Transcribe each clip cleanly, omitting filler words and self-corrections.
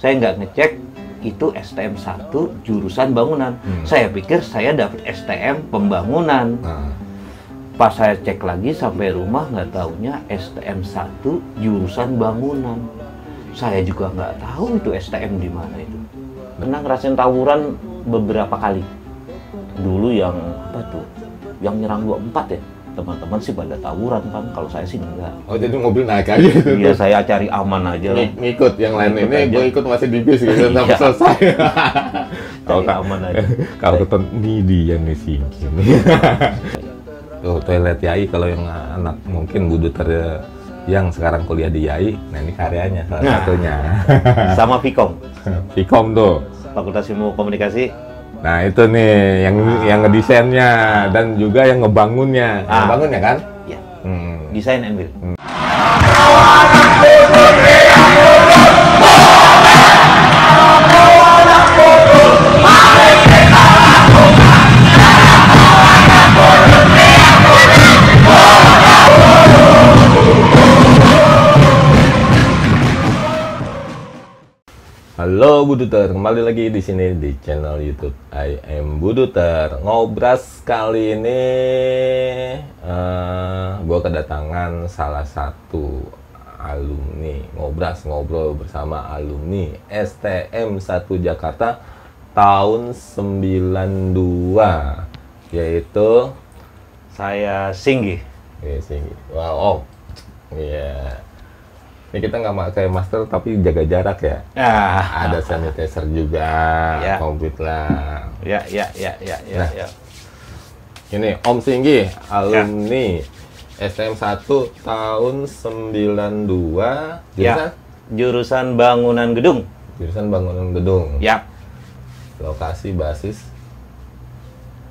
Saya nggak ngecek itu STM 1 jurusan bangunan. Saya pikir saya dapat STM pembangunan. Pas saya cek lagi sampai rumah, nggak taunya STM 1 jurusan bangunan. Saya juga nggak tahu itu STM di mana itu. Pernah ngerasain tawuran beberapa kali. Dulu yang apa tuh? Yang nyerang 24 ya. Teman-teman sih pada tawuran kan, kalau saya sih enggak. Oh, jadi mobil naik aja gitu? Iya, saya cari aman aja lah. Ngikut yang lain Ngikut ini, aja. gue ikut masih di bis gitu, sampai Iya. selesai. Cari aman aja. Kalau ketemu nih dia nih Singgi nih. Tuh, toilet Yai kalau yang anak mungkin buduter yang sekarang kuliah di Yai, nah ini karyanya salah satunya. Sama Vkom, Vkom tuh. Fakultas Ilmu Komunikasi. Nah itu nih yang ngedesainnya dan juga yang ngebangunnya. Ngebangunnya kan? Ya. Desain and build. Halo Buduter, kembali lagi di sini di channel YouTube I Am Buduter. Ngobras kali ini gue kedatangan salah satu alumni ngobrol bersama alumni STM 1 Jakarta tahun 92, yaitu Saya Singgi. Singgi. Wow, iya. Ini kita nggak pakai masker tapi jaga jarak ya. Ada sanitizer juga, Ya. komplit lah. Ya. Nah. Ini Om Singgi, alumni STM 1 tahun 92, Ya. Jurusan bangunan gedung. jurusan bangunan gedung. Ya. Lokasi basis,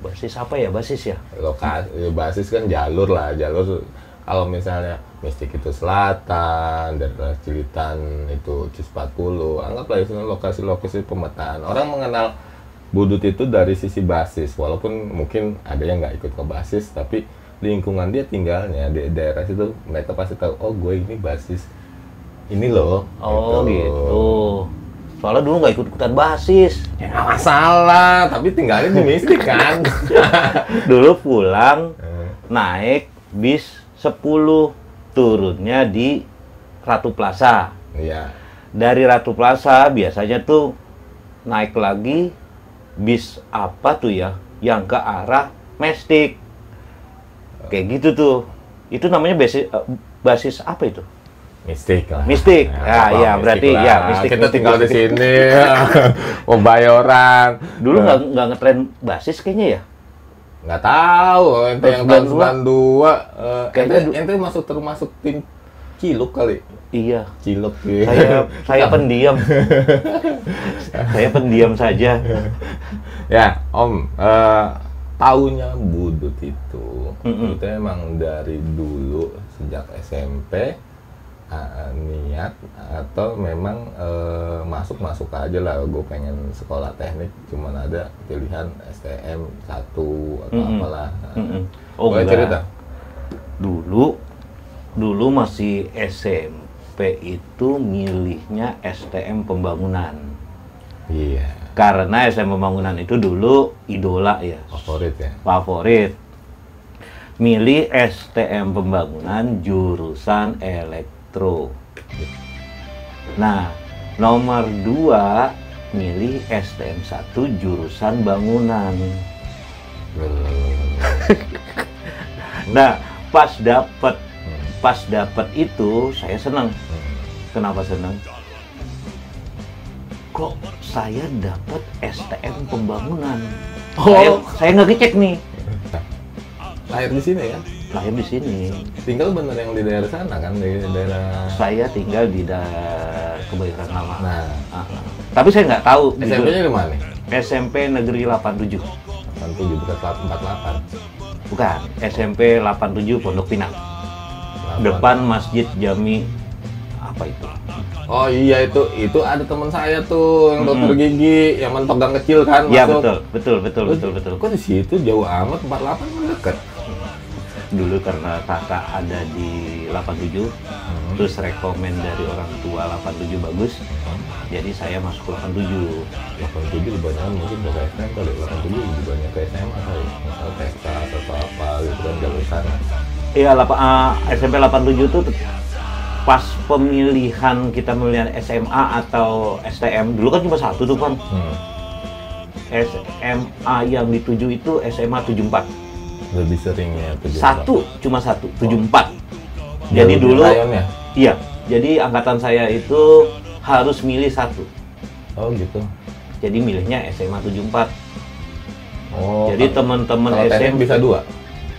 Basis apa ya? Basis ya? lokasi basis kan jalur lah, jalur. Kalau misalnya Mistik itu selatan, daerah Cilitan itu Cus 40, anggaplah itu lokasi-lokasi pemetaan. Orang mengenal Budut itu dari sisi basis, walaupun mungkin ada yang nggak ikut ke basis, tapi lingkungan dia tinggalnya di daerah situ, mereka pasti tahu, oh gue ini basis ini loh. Oh gitu. Soalnya dulu nggak ikut-ikutan basis. Ya nggak masalah, tapi tinggalnya di Mistik kan. Dulu pulang naik bis 10, turunnya di Ratu Plaza. Iya. Dari Ratu Plaza biasanya tuh naik lagi bis apa tuh ya, yang ke arah Mestik. Kayak gitu tuh. Itu namanya basis apa itu? Mistik lah. Mistik. Apa, Ya, berarti lah. ya mistik. Kita mistik, tinggal di mistik. sini, Pembayoran. Dulu nggak ngetren basis kayaknya ya. Nggak tahu, ente yang tahun 92, Kayaknya ente termasuk tim Ciluk kali. Iya. Ciluk gitu. Saya pendiam. Saya pendiam saja. Ya, Om, taunya Budut itu emang dari dulu sejak SMP niat atau memang masuk aja lah, gue pengen sekolah teknik, cuman ada pilihan STM 1 atau apalah. Oh, boleh enggak. cerita? Dulu masih SMP itu milihnya STM Pembangunan. Iya. Karena STM Pembangunan itu dulu idola ya. Favorit ya? Favorit. Milih STM Pembangunan jurusan elektro. Nah, nomor 2 milih STM 1 jurusan bangunan. Nah, pas dapet itu saya senang. Kenapa senang? Kok saya dapat STM Pembangunan? Saya nggak ngecek nih. Lahir di sini ya? Lahir di sini. Tinggal bener yang di daerah sana kan, di daerah. Saya tinggal di daerah Kebayoran Lama. Nah, Tapi saya nggak tahu. SMP-nya di mana? SMP Negeri 87. 87 bukan 48. Bukan, SMP 87 Pondok Pinang. 48. Depan Masjid Jami apa itu? Oh iya, itu ada teman saya tuh yang dokter gigi yang mentok gang kecil kan, Ya masuk. betul. Kok di situ jauh amat, 48 kan dekat. Dulu karena kakak ada di 87, Terus rekomen dari orang tua 87 bagus. Jadi saya masuk 87. 87 kebanyakan mungkin ke STM kali, 87 lebih banyak ke SMA kali, misal Texas atau apa gitu kan jalur sana. Iya, SMP 87 tuh pas pemilihan kita memilihan SMA atau STM, dulu kan cuma satu tuh Pan. SMA yang dituju itu SMA 74. Lebih seringnya 74. Jadi dulu rayonnya? Iya, jadi angkatan saya itu harus milih satu. Oh gitu. Jadi milihnya SMA 74. Oh. Jadi teman-teman teknik bisa 2?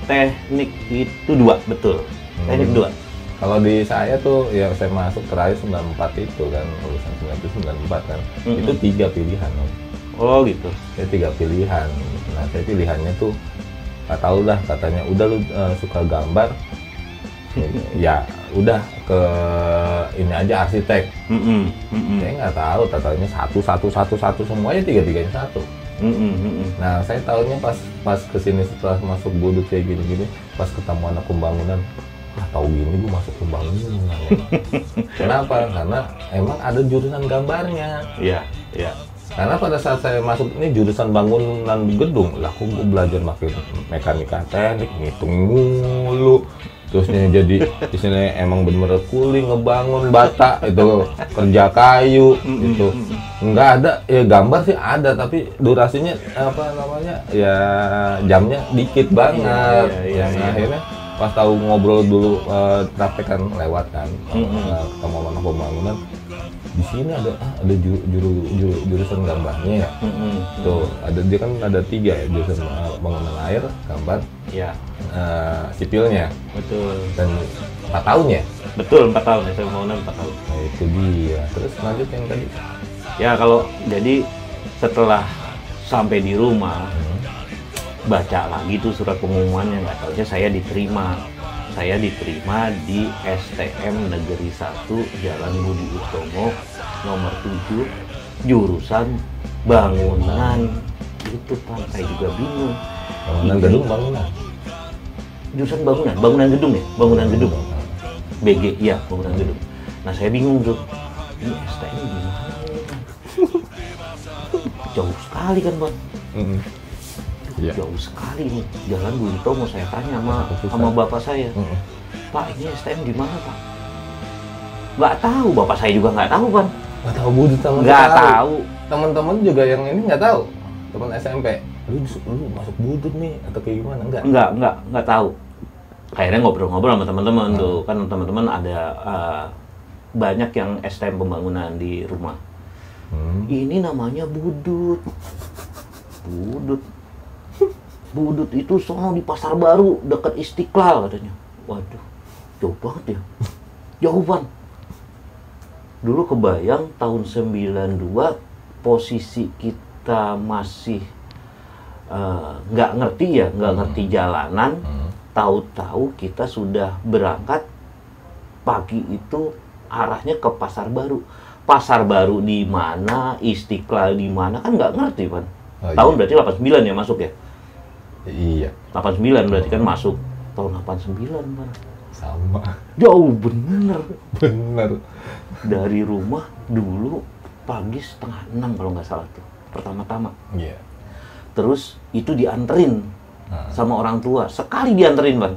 Teknik itu 2, betul. Teknik 2. Kalau di saya tuh ya saya masuk terakhir 94 itu kan, lulusan 94 kan. Itu 3 pilihan. Oh gitu. Ya 3 pilihan. Nah, saya pilihannya tuh nggak tahu lah, katanya udah lu suka gambar. Ya udah ke ini aja arsitek. Saya nggak tahu, tatanya satu semuanya 3-3-nya satu. Nah saya tahunya pas kesini setelah masuk budut kayak gini-gini, pas ketemu anak pembangunan, tahu gini gue masuk pembangunan. Kenapa? Karena emang ada jurusan gambarnya. Iya. Karena pada saat saya masuk ini jurusan bangunan gedung, lah kok gue belajar makin mekanika teknik, ngitung mulu. Terusnya jadi di sini emang bener-bener kuli ngebangun bata itu, kerja kayu itu. Nggak ada, ya gambar sih ada tapi durasinya apa namanya ya jamnya dikit banget. Akhirnya pas tahu ngobrol dulu praktek kan lewat kan, ketemu anak pembangunan. Di sini ada jurusan gambarnya ya. Tuh ada, dia kan ada 3 ya, jurusan bangunan air, gambar, sipilnya. Betul. Dan 4 tahun ya? Betul, 4 tahun ya, saya bangunan 4 tahun. Nah itu dia. Terus lanjut yang tadi. Ya kalau jadi setelah sampai di rumah baca lagi tuh surat pengumumannya, nggak taunya saya diterima. Saya diterima di STM Negeri 1 Jalan Budi Utomo nomor 7 jurusan bangunan. Itu Pak, saya juga bingung. Bangunan gedung, bangunan. Jurusan bangunan gedung ya, bangunan gedung. BG, iya, bangunan gedung. Nah saya bingung tuh, ini STM di mana? Jauh sekali kan Bang. Jauh sekali nih, Jalan Budi Utomo. Saya tanya sama bapak saya, Pak ini STM di mana Pak? Nggak tahu, bapak saya juga nggak tahu Pan. Nggak tahu budut sama sekali. Nggak tahu. Teman-teman juga yang ini nggak tahu. Teman SMP, lu masuk budut nih atau kayak gimana? Nggak tahu. Akhirnya ngobrol-ngobrol sama teman-teman tuh, kan teman-teman ada banyak yang STM pembangunan di rumah. Ini namanya budut. Budut itu sono di Pasar Baru dekat Istiqlal katanya. Waduh, jauh banget ya. Jauh Pan. Dulu kebayang tahun 92 posisi kita masih nggak ngerti jalanan. Tahu-tahu kita sudah berangkat pagi itu arahnya ke Pasar Baru. Pasar Baru di mana, Istiqlal di mana kan nggak ngerti Pan. Tahun berarti 89 ya masuk ya? Iya. 89 berarti kan masuk tahun 89 Pan. Sama. Jauh bener. Bener. Dari rumah dulu pagi 5:30 kalau nggak salah tuh. Pertama-tama. Iya. Terus itu dianterin sama orang tua. Sekali dianterin Pan.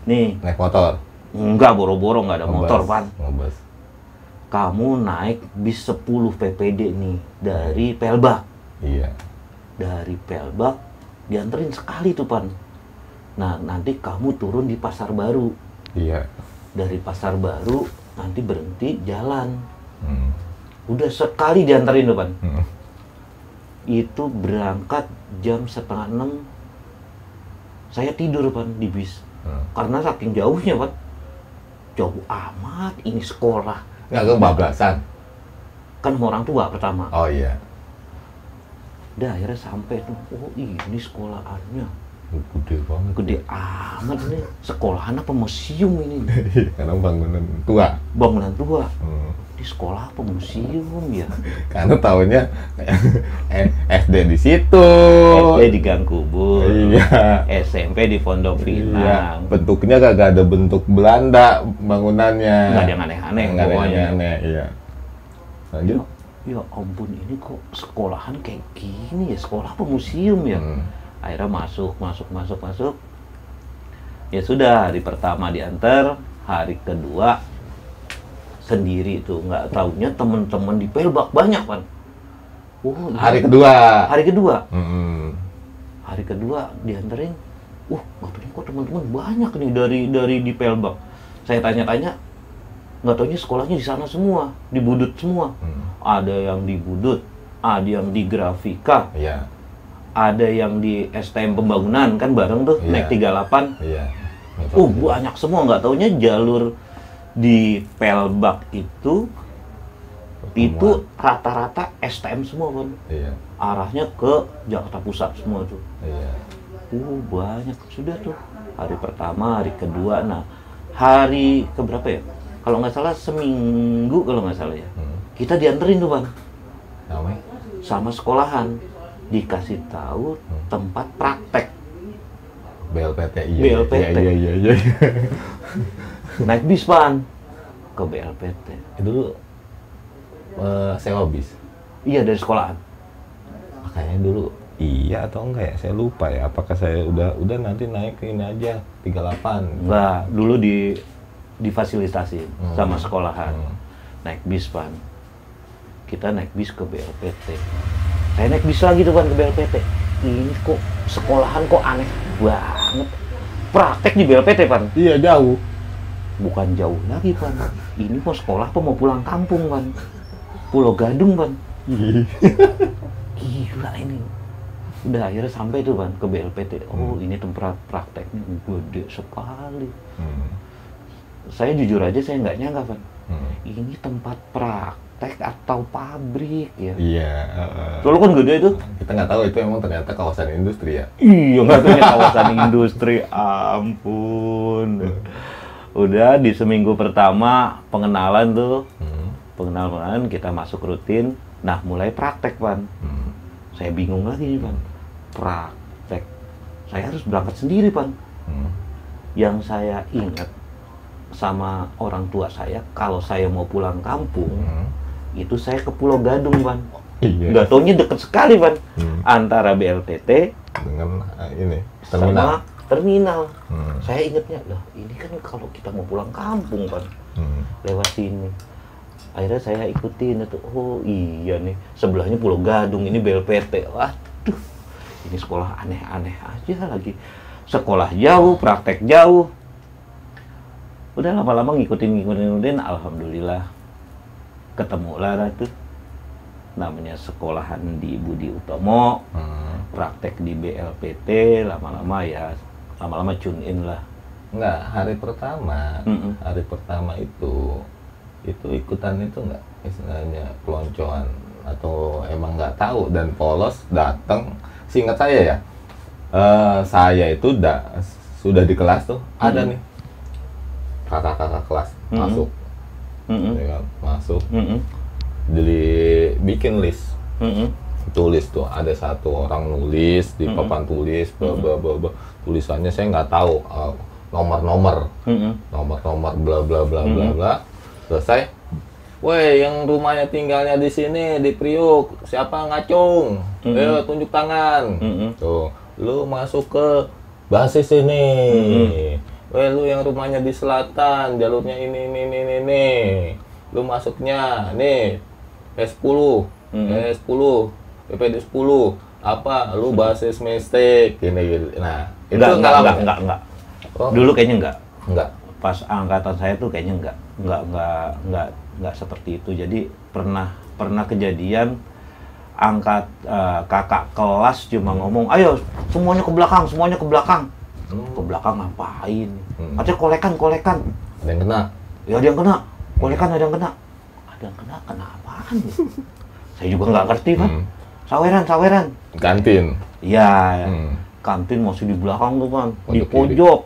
Nih. Naik motor? Enggak, boro-boro nggak ada motor Pan. Ngobas. Kamu naik bis 10 PPD nih dari Pelbak. Iya. Dari Pelbak dianterin sekali tuh Pan. Nah nanti kamu turun di Pasar Baru. Iya. Dari Pasar Baru nanti berhenti jalan. Udah sekali dianterin tuh Pan. Itu berangkat jam 5:30. Saya tidur Pan di bis. Karena saking jauhnya Pan. Jauh amat ini sekolah. Nggak kebablasan? Kan sama orang tua pertama. Oh iya. Udah akhirnya sampai tuh, oh ini sekolahannya. Gede banget. Gede amat ini. Sekolahan apa museum ini? Karena bangunan tua. Bangunan tua. Di sekolah apa museum ya? Karena tahunnya SD di situ. SD di Gang Kubur. Iya. SMP di Pondok Iya. Pinang. Bentuknya kagak ada bentuk Belanda bangunannya. Nggak ada yang aneh-aneh. Nggak ada yang pokoknya. aneh. Iya. Lanjut. Ya ampun, ini kok sekolahan kayak gini ya? Sekolah apa museum ya? Akhirnya masuk. Ya sudah, hari pertama diantar, hari kedua sendiri tuh, nggak taunya temen-temen di Pelbak banyak kan. Hari kedua. Hari kedua dianterin, nggak taunya kok teman-teman banyak nih dari di Pelbak. Saya tanya-tanya, nggak taunya sekolahnya di sana semua, di Budut semua. Ada yang di Budut, ada yang di Grafika, Iya. ada yang di STM Pembangunan kan bareng tuh, naik 38. Iya. Banyak semua, nggak taunya jalur di Pelbak itu rata-rata STM semua kan. Iya. Arahnya ke Jakarta Pusat semua tuh. Iya. Banyak sudah tuh. Hari pertama, hari kedua. Nah, hari keberapa ya? Kalau nggak salah seminggu kalau nggak salah ya. Kita dianterin tuh, Bang. Namanya? Sama sekolahan. Dikasih tahu tempat praktek. BLPT. Iya. BLPT. Iya. Naik bis, Pan, ke BLPT. Dulu sewa bis. Iya, dari sekolahan. Makanya dulu iya atau enggak ya? Saya lupa ya. Apakah saya udah nanti naik ke ini aja 38. Enggak, dulu difasilitasi sama sekolahan. Naik bis, Pan. Kita naik bis ke BLPT. Saya naik bis lagi tuh, Pan, ke BLPT. Ini kok sekolahan kok aneh banget. Praktek di BLPT, Pan. Iya, jauh. Bukan jauh lagi, Pan. Ini mau sekolah apa mau pulang kampung, Pan? Pulau Gadung, Pan. Gila ini. Udah akhirnya sampai tuh, Pan, ke BLPT. Ini tempat prakteknya gede sekali. Saya jujur aja saya nggak nyangka, Pan. Ini tempat praktek atau pabrik ya? Iya. Soalnya kan gede itu. Kita nggak tahu itu emang ternyata kawasan industri ya. Iya, nggak tahu kawasan industri. Ampun. Udah di seminggu pertama pengenalan tuh, pengenalan kita masuk rutin. Nah, mulai praktek, Pan. Saya bingung lagi nih, Pan. Praktek. Saya harus berangkat sendiri, Pan. Yang saya ingat sama orang tua saya, kalau saya mau pulang kampung, itu saya ke Pulau Gadung, Pan. Iya. Nggak taunya deket sekali, Pan. Antara BLPT dengan ini sama terminal. Saya ingatnya, loh ini kan kalau kita mau pulang kampung, Pan, lewat sini. Akhirnya saya ikutin itu. Iya nih, sebelahnya Pulau Gadung, ini BLPT. Waduh, ini sekolah aneh-aneh aja lagi. Sekolah jauh, praktek jauh. Udah lama-lama ngikutin, alhamdulillah ketemu lah tuh. Namanya sekolahan di Budi Utomo, praktek di BLPT, lama-lama tune in lah. Enggak, hari pertama itu ikutan itu enggak istilahnya peloncoan atau emang nggak tahu dan polos datang. Seingat saya ya, saya itu sudah di kelas tuh ada nih kakak-kakak kelas masuk, ya kan? Masuk, bikin list, tulis tuh ada satu orang nulis di papan tulis, tulisannya saya nggak tahu nomor-nomor, bla bla bla bla bla. Selesai, woi yang rumahnya tinggalnya di sini di Priuk, siapa ngacung? Ayo tunjuk tangan. Tuh, lu masuk ke basis ini. Woi lu yang rumahnya di selatan, jalurnya ini. Lu masuknya nih S10, PPD 10. Apa? Lu basis mistik gini. Nah, itu enggak. Oh. Dulu kayaknya enggak. Pas angkatan saya tuh kayaknya enggak seperti itu. Jadi pernah kejadian kakak kelas cuma ngomong, "Ayo semuanya ke belakang." Ke belakang ngapain? Katanya kolekan. Ada yang kena? Ya ada yang kena. Kolekan ada yang kena. Ada yang kena apaan? Saya juga nggak ngerti, Pak. Saweran. Kantin. Iya. kantin masih di belakang tuh Pan, di Pojok kiri. pojok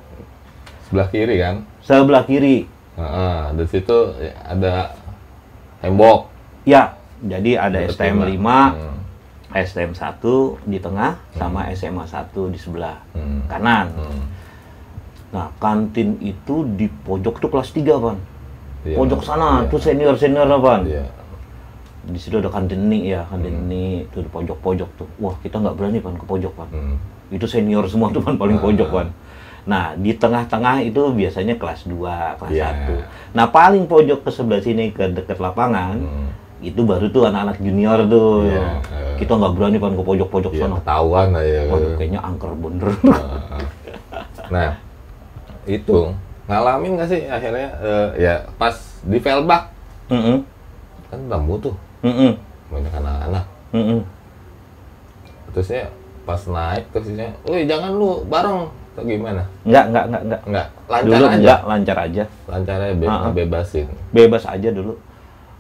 Sebelah kiri kan? sebelah kiri. Di situ ada tembok. Ya, jadi ada Deket STM 5, Hmm. STM 1 di tengah, sama SMA 1 di sebelah kanan. Nah, kantin itu di pojok tuh kelas 3, Pan. Iya, Pojok sana, iya. tuh senior-senior, Pan. Iya. Di situ ada kantin nih ya, kantin nih, tuh di pojok-pojok tuh. Wah, kita nggak berani, Pan, ke pojok, Pan. Itu senior semua tuh, Pan, paling pojok, Pan. Nah, di tengah-tengah itu biasanya kelas 2, kelas Iya. 1. Nah, paling pojok ke sebelah sini, ke dekat lapangan, itu baru tuh anak-anak junior tuh. Iya, Kita nggak berani, Pan, ke pojok-pojok Iya, sana. ketahuan lah ya. Waduh, kayaknya angker bener. Nah, itu ngalamin nggak sih akhirnya ya pas di Velbak Mm-mm. kan bambu tuh Mm-mm. banyak anak-anak. Mm-mm. Terusnya pas naik terusnya, woi jangan lu bareng atau gimana? Enggak. Enggak, lancar Dulu aja. enggak, lancar aja. Lancar aja, bebasin. Bebas aja dulu.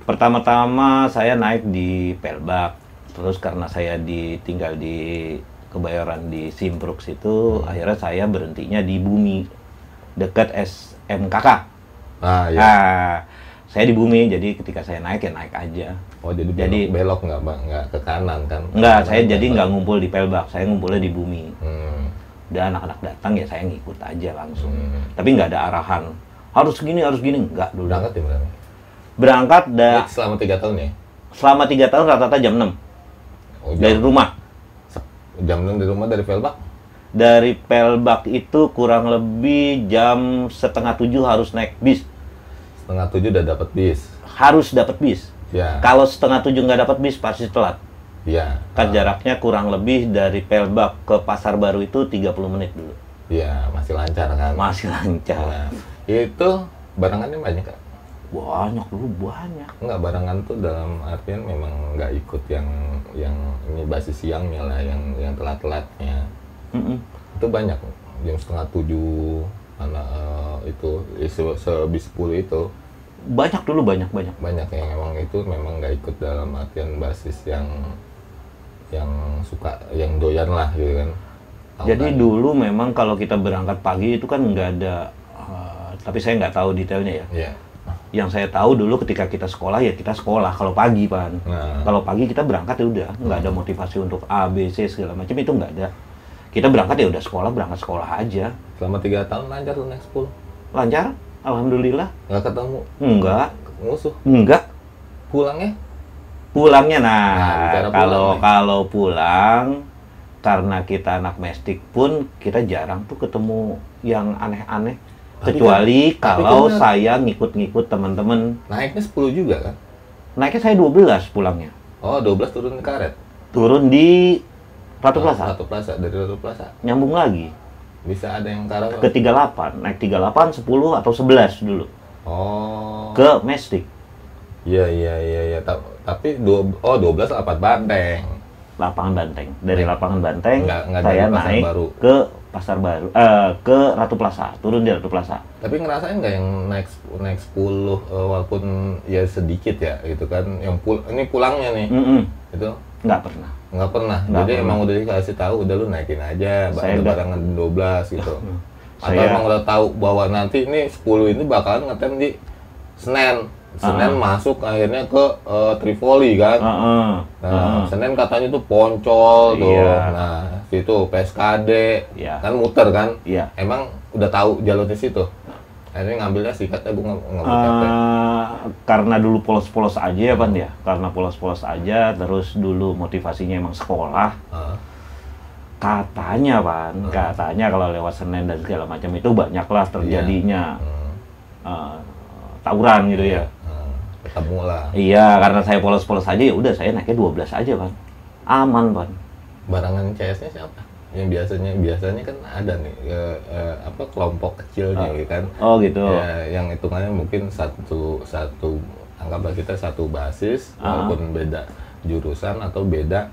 Pertama-tama saya naik di Pelbak. Terus karena saya tinggal di Kebayoran di Simpruk situ, akhirnya saya berhentinya di Bumi, dekat SMKK. Ah, iya. Nah, saya di Bumi, jadi ketika saya naik ya naik aja. Oh, jadi belok nggak, Bang? Nggak ke kanan kan? Enggak, saya Kanan, jadi kan? nggak ngumpul di Pelbak, saya ngumpulnya di Bumi. Dan anak-anak datang ya saya ngikut aja langsung. Tapi nggak ada arahan, harus gini, nggak dulu. Berangkat di mana? Berangkat Selama 3 tahun ya? selama 3 tahun rata-rata jam 6 Oh, dari rumah. Jam 6 dari rumah dari Velbak? Dari Pelbak itu kurang lebih jam 6:30 harus naik bis. 6:30 udah dapat bis. Harus dapat bis. Ya. Kalau 6:30 nggak dapat bis pasti telat. Iya. Kan jaraknya kurang lebih dari Pelbak ke Pasar Baru itu 30 menit dulu. Iya, masih lancar kan? Masih lancar. Nah, itu barangannya banyak Kak? Banyak dulu, banyak. Enggak, barangan tuh dalam artian memang nggak ikut yang ini basis siangnya lah, yang telat-telatnya. Itu banyak, jam 6:30 anak itu sebis 10 itu. Banyak dulu, banyak. Banyak yang emang itu memang nggak ikut dalam artian basis yang suka, yang doyan lah gitu kan. Jadi dulu memang kalau kita berangkat pagi itu kan nggak ada, tapi saya nggak tahu detailnya ya. Iya. Yang saya tahu dulu ketika kita sekolah ya kita sekolah kalau pagi, Pan. Nah. Kalau pagi kita berangkat ya udah, nggak ada motivasi untuk A, B, C segala macam, itu nggak ada. Kita berangkat ya udah sekolah, berangkat sekolah aja. Selama 3 tahun lancar tuh naik 10? Lancar, alhamdulillah. Nggak ketemu Enggak, musuh? enggak. Pulangnya? Pulangnya bicara kalau pulang karena kita anak mestik pun kita jarang tuh ketemu yang aneh-aneh. Kecuali kalau saya ngikut-ngikut teman-teman. Naiknya 10 juga kan? Naiknya saya 12 pulangnya. Oh, 12 turun ke karet? Turun di Ratu Plaza. Ratu Plaza, dari Ratu Plaza. Nyambung lagi. Bisa ada yang karet? Ke 38. Naik 38, 10, atau 11 dulu. Oh. Ke Mestik. Iya. Tapi 12 lapat Banteng. Lapangan Banteng. Dari lapangan Banteng, Nggak saya dari Pasar naik Baru. ke Pasar Baru. Ke Ratu Plaza. Turun di Ratu Plaza. Tapi ngerasain nggak yang naik 10 walaupun ya sedikit ya gitu kan? Yang ini pulangnya nih. Itu Nggak pernah. nggak pernah. Nggak Jadi pernah. emang udah dikasih tahu, udah lu naikin aja, Saya ada nggak- barangan 12 gitu. Atau Saya- emang udah tahu bahwa nanti ini 10 ini bakalan ngetem di Senen. Senen masuk akhirnya ke Trivoli kan. Nah, Senen katanya tuh Poncol tuh. Iya. Nah, situ PSKD. Iya. Kan muter kan? Iya. Emang udah tahu jalur di situ. Akhirnya ngambilnya sikatnya Bu nggak mau capek. Karena dulu polos-polos aja ya, Pan ya. Karena polos-polos aja, terus dulu motivasinya emang sekolah. Katanya, Pan, katanya kalau lewat Senen dan segala macam itu banyaklah terjadinya tawuran gitu ya. Ketemu lah. Iya, karena saya polos-polos aja ya udah saya naiknya 12 aja, Pan. Aman, Pan. Barangan CS-nya siapa? Yang biasanya kan ada nih kelompok kecilnya gitu kan. Oh, gitu. Ya, yang hitungannya mungkin satu anggaplah kita satu basis walaupun beda jurusan atau beda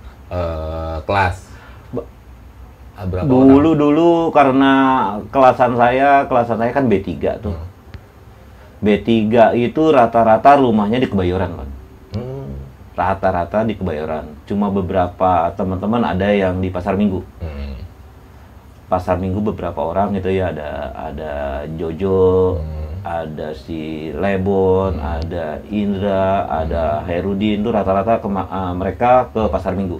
kelas. Berapa orang? Dulu karena kelasan saya kan B3 tuh. B3 itu rata-rata rumahnya di Kebayoran, Pan. Rata-rata di Kebayoran. Cuma beberapa teman-teman ada yang di Pasar Minggu. pasar minggu beberapa orang gitu ya, ada Jojo, ada si Lebon, ada Indra, ada Herudin, itu rata-rata mereka ke pasar minggu.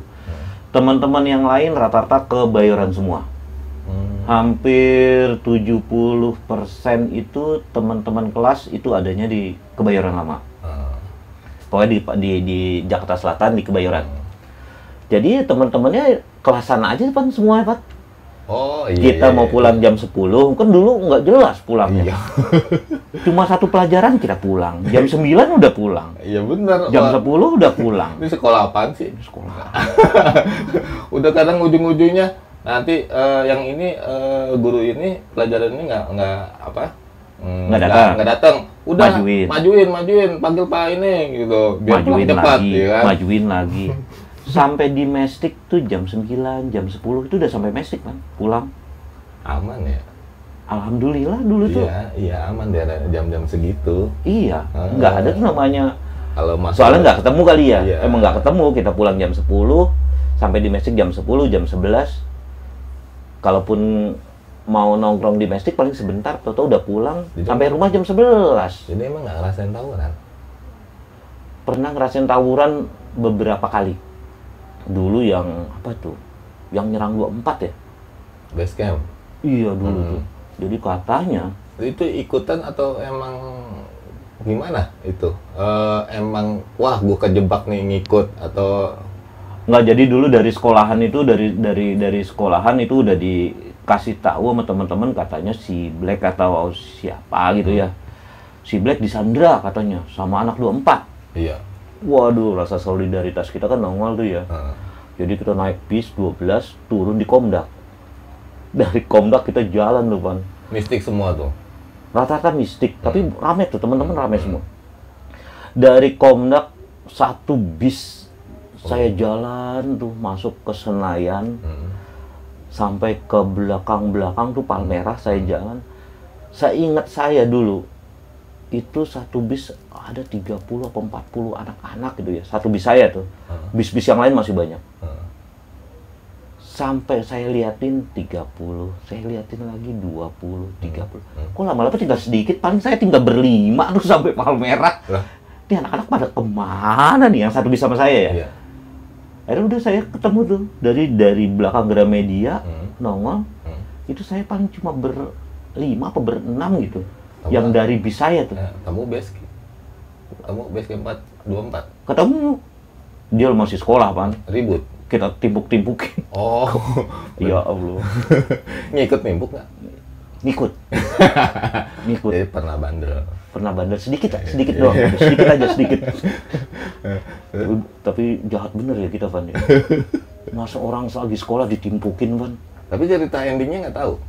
Teman-teman yang lain rata-rata ke Bayoran semua. Hampir 70% itu teman-teman kelas itu adanya di Kebayoran Lama. Pokoknya di Jakarta Selatan di Kebayoran. Jadi teman-temannya kelasan aja kan semua, Pak. Oh iya. Kita mau pulang jam 10, kan dulu nggak jelas pulangnya. Iya. Cuma satu pelajaran kita pulang. Jam 9 udah pulang. Iya benar. Jam 10 udah pulang. Ini sekolah apaan sih? Sekolah. Udah kadang ujung-ujungnya nanti yang ini guru ini pelajaran ini nggak apa? Nggak datang. Udah majuin panggil Pak ini gitu. Biar Majuin cepat, lagi, ya kan? majuin lagi. Sampai di Mestik tuh jam 9, jam 10 itu udah sampai Mestik kan, pulang. Aman ya? Alhamdulillah dulu tuh. Iya aman daerah jam-jam segitu. Iya, nggak ada tuh namanya. Kalau Soalnya nggak ketemu kali ya. Iya. Emang nggak ketemu, kita pulang jam 10, sampai di Mestik jam 10, jam 11. Kalaupun mau nongkrong di Mestik paling sebentar, tau-tau udah pulang. Jadi, sampai rumah jam 11. Jadi emang nggak ngerasain tawuran? Pernah ngerasain tawuran beberapa kali. Dulu yang apa tuh? Yang nyerang 24 ya? Base camp? Iya dulu tuh. Jadi katanya itu ikutan atau emang gimana itu? Emang wah gue kejebak nih ngikut atau nggak. Jadi dulu dari sekolahan itu dari sekolahan itu udah dikasih tahu sama teman-teman, katanya si Black atau siapa gitu ya. Si Black disandra katanya sama anak 24. Iya. Waduh, rasa solidaritas kita kan nongol tuh ya. Jadi kita naik bis 12, turun di Komdak. Dari Komdak kita jalan tuh, Pan. Mistik semua tuh? Rata-rata mistik, tapi rame tuh, teman-teman rame semua. Dari Komdak, satu bis, saya jalan tuh, masuk ke Senayan, sampai ke belakang-belakang tuh Palmerah, saya jalan. Saya ingat saya dulu, itu satu bis ada 30 atau 40 anak-anak gitu ya. Satu bis saya tuh. Bis-bis yang lain masih banyak. Sampai saya liatin 30, saya liatin lagi 20, 30. Kok lama-lama tinggal sedikit, paling saya tinggal berlima tuh sampai Palmerah. Ini anak-anak pada kemana nih yang satu bis sama saya ya? Iya. Akhirnya udah saya ketemu tuh dari belakang Gramedia nongol. Itu saya paling cuma berlima atau berenam gitu. Yang dari bis saya tuh. Kamu base camp 24? Ketemu. Dia masih sekolah, Pan. Ribut? Kita timpuk-timpukin. Oh. Ya Allah. Ngikut nimpuk nggak? Ngikut. Jadi pernah bandel? Pernah bandel. Sedikit doang. Sedikit aja, sedikit. Tapi jahat bener ya kita, Pan. Masa orang lagi sekolah ditimpukin, Pan. Tapi cerita endingnya nggak tahu?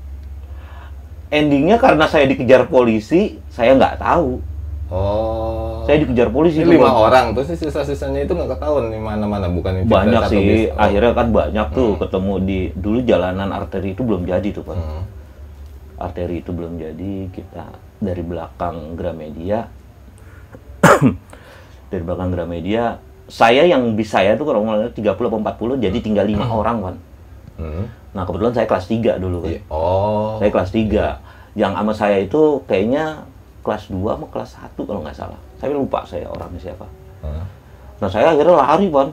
Endingnya karena saya dikejar polisi, saya nggak tahu. Oh. Saya dikejar polisi. Ini 5 orang, terus sisa-sisanya itu nggak ketahuan di mana-mana, bukan yang banyak sih. bis. Akhirnya kan banyak tuh ketemu di dulu jalanan arteri itu belum jadi tuh, Pak. Arteri itu belum jadi, kita dari belakang Gramedia. Dari belakang Gramedia, saya yang bis saya tuh kalau ngomongnya 30 atau 40, jadi tinggal 5 orang, Pan. Nah, kebetulan saya kelas 3 dulu kan. Oh. Saya kelas 3. Yang sama saya itu kayaknya kelas 2 sama kelas 1 kalau nggak salah. Saya lupa saya orangnya siapa. Nah, saya akhirnya lari, Pan.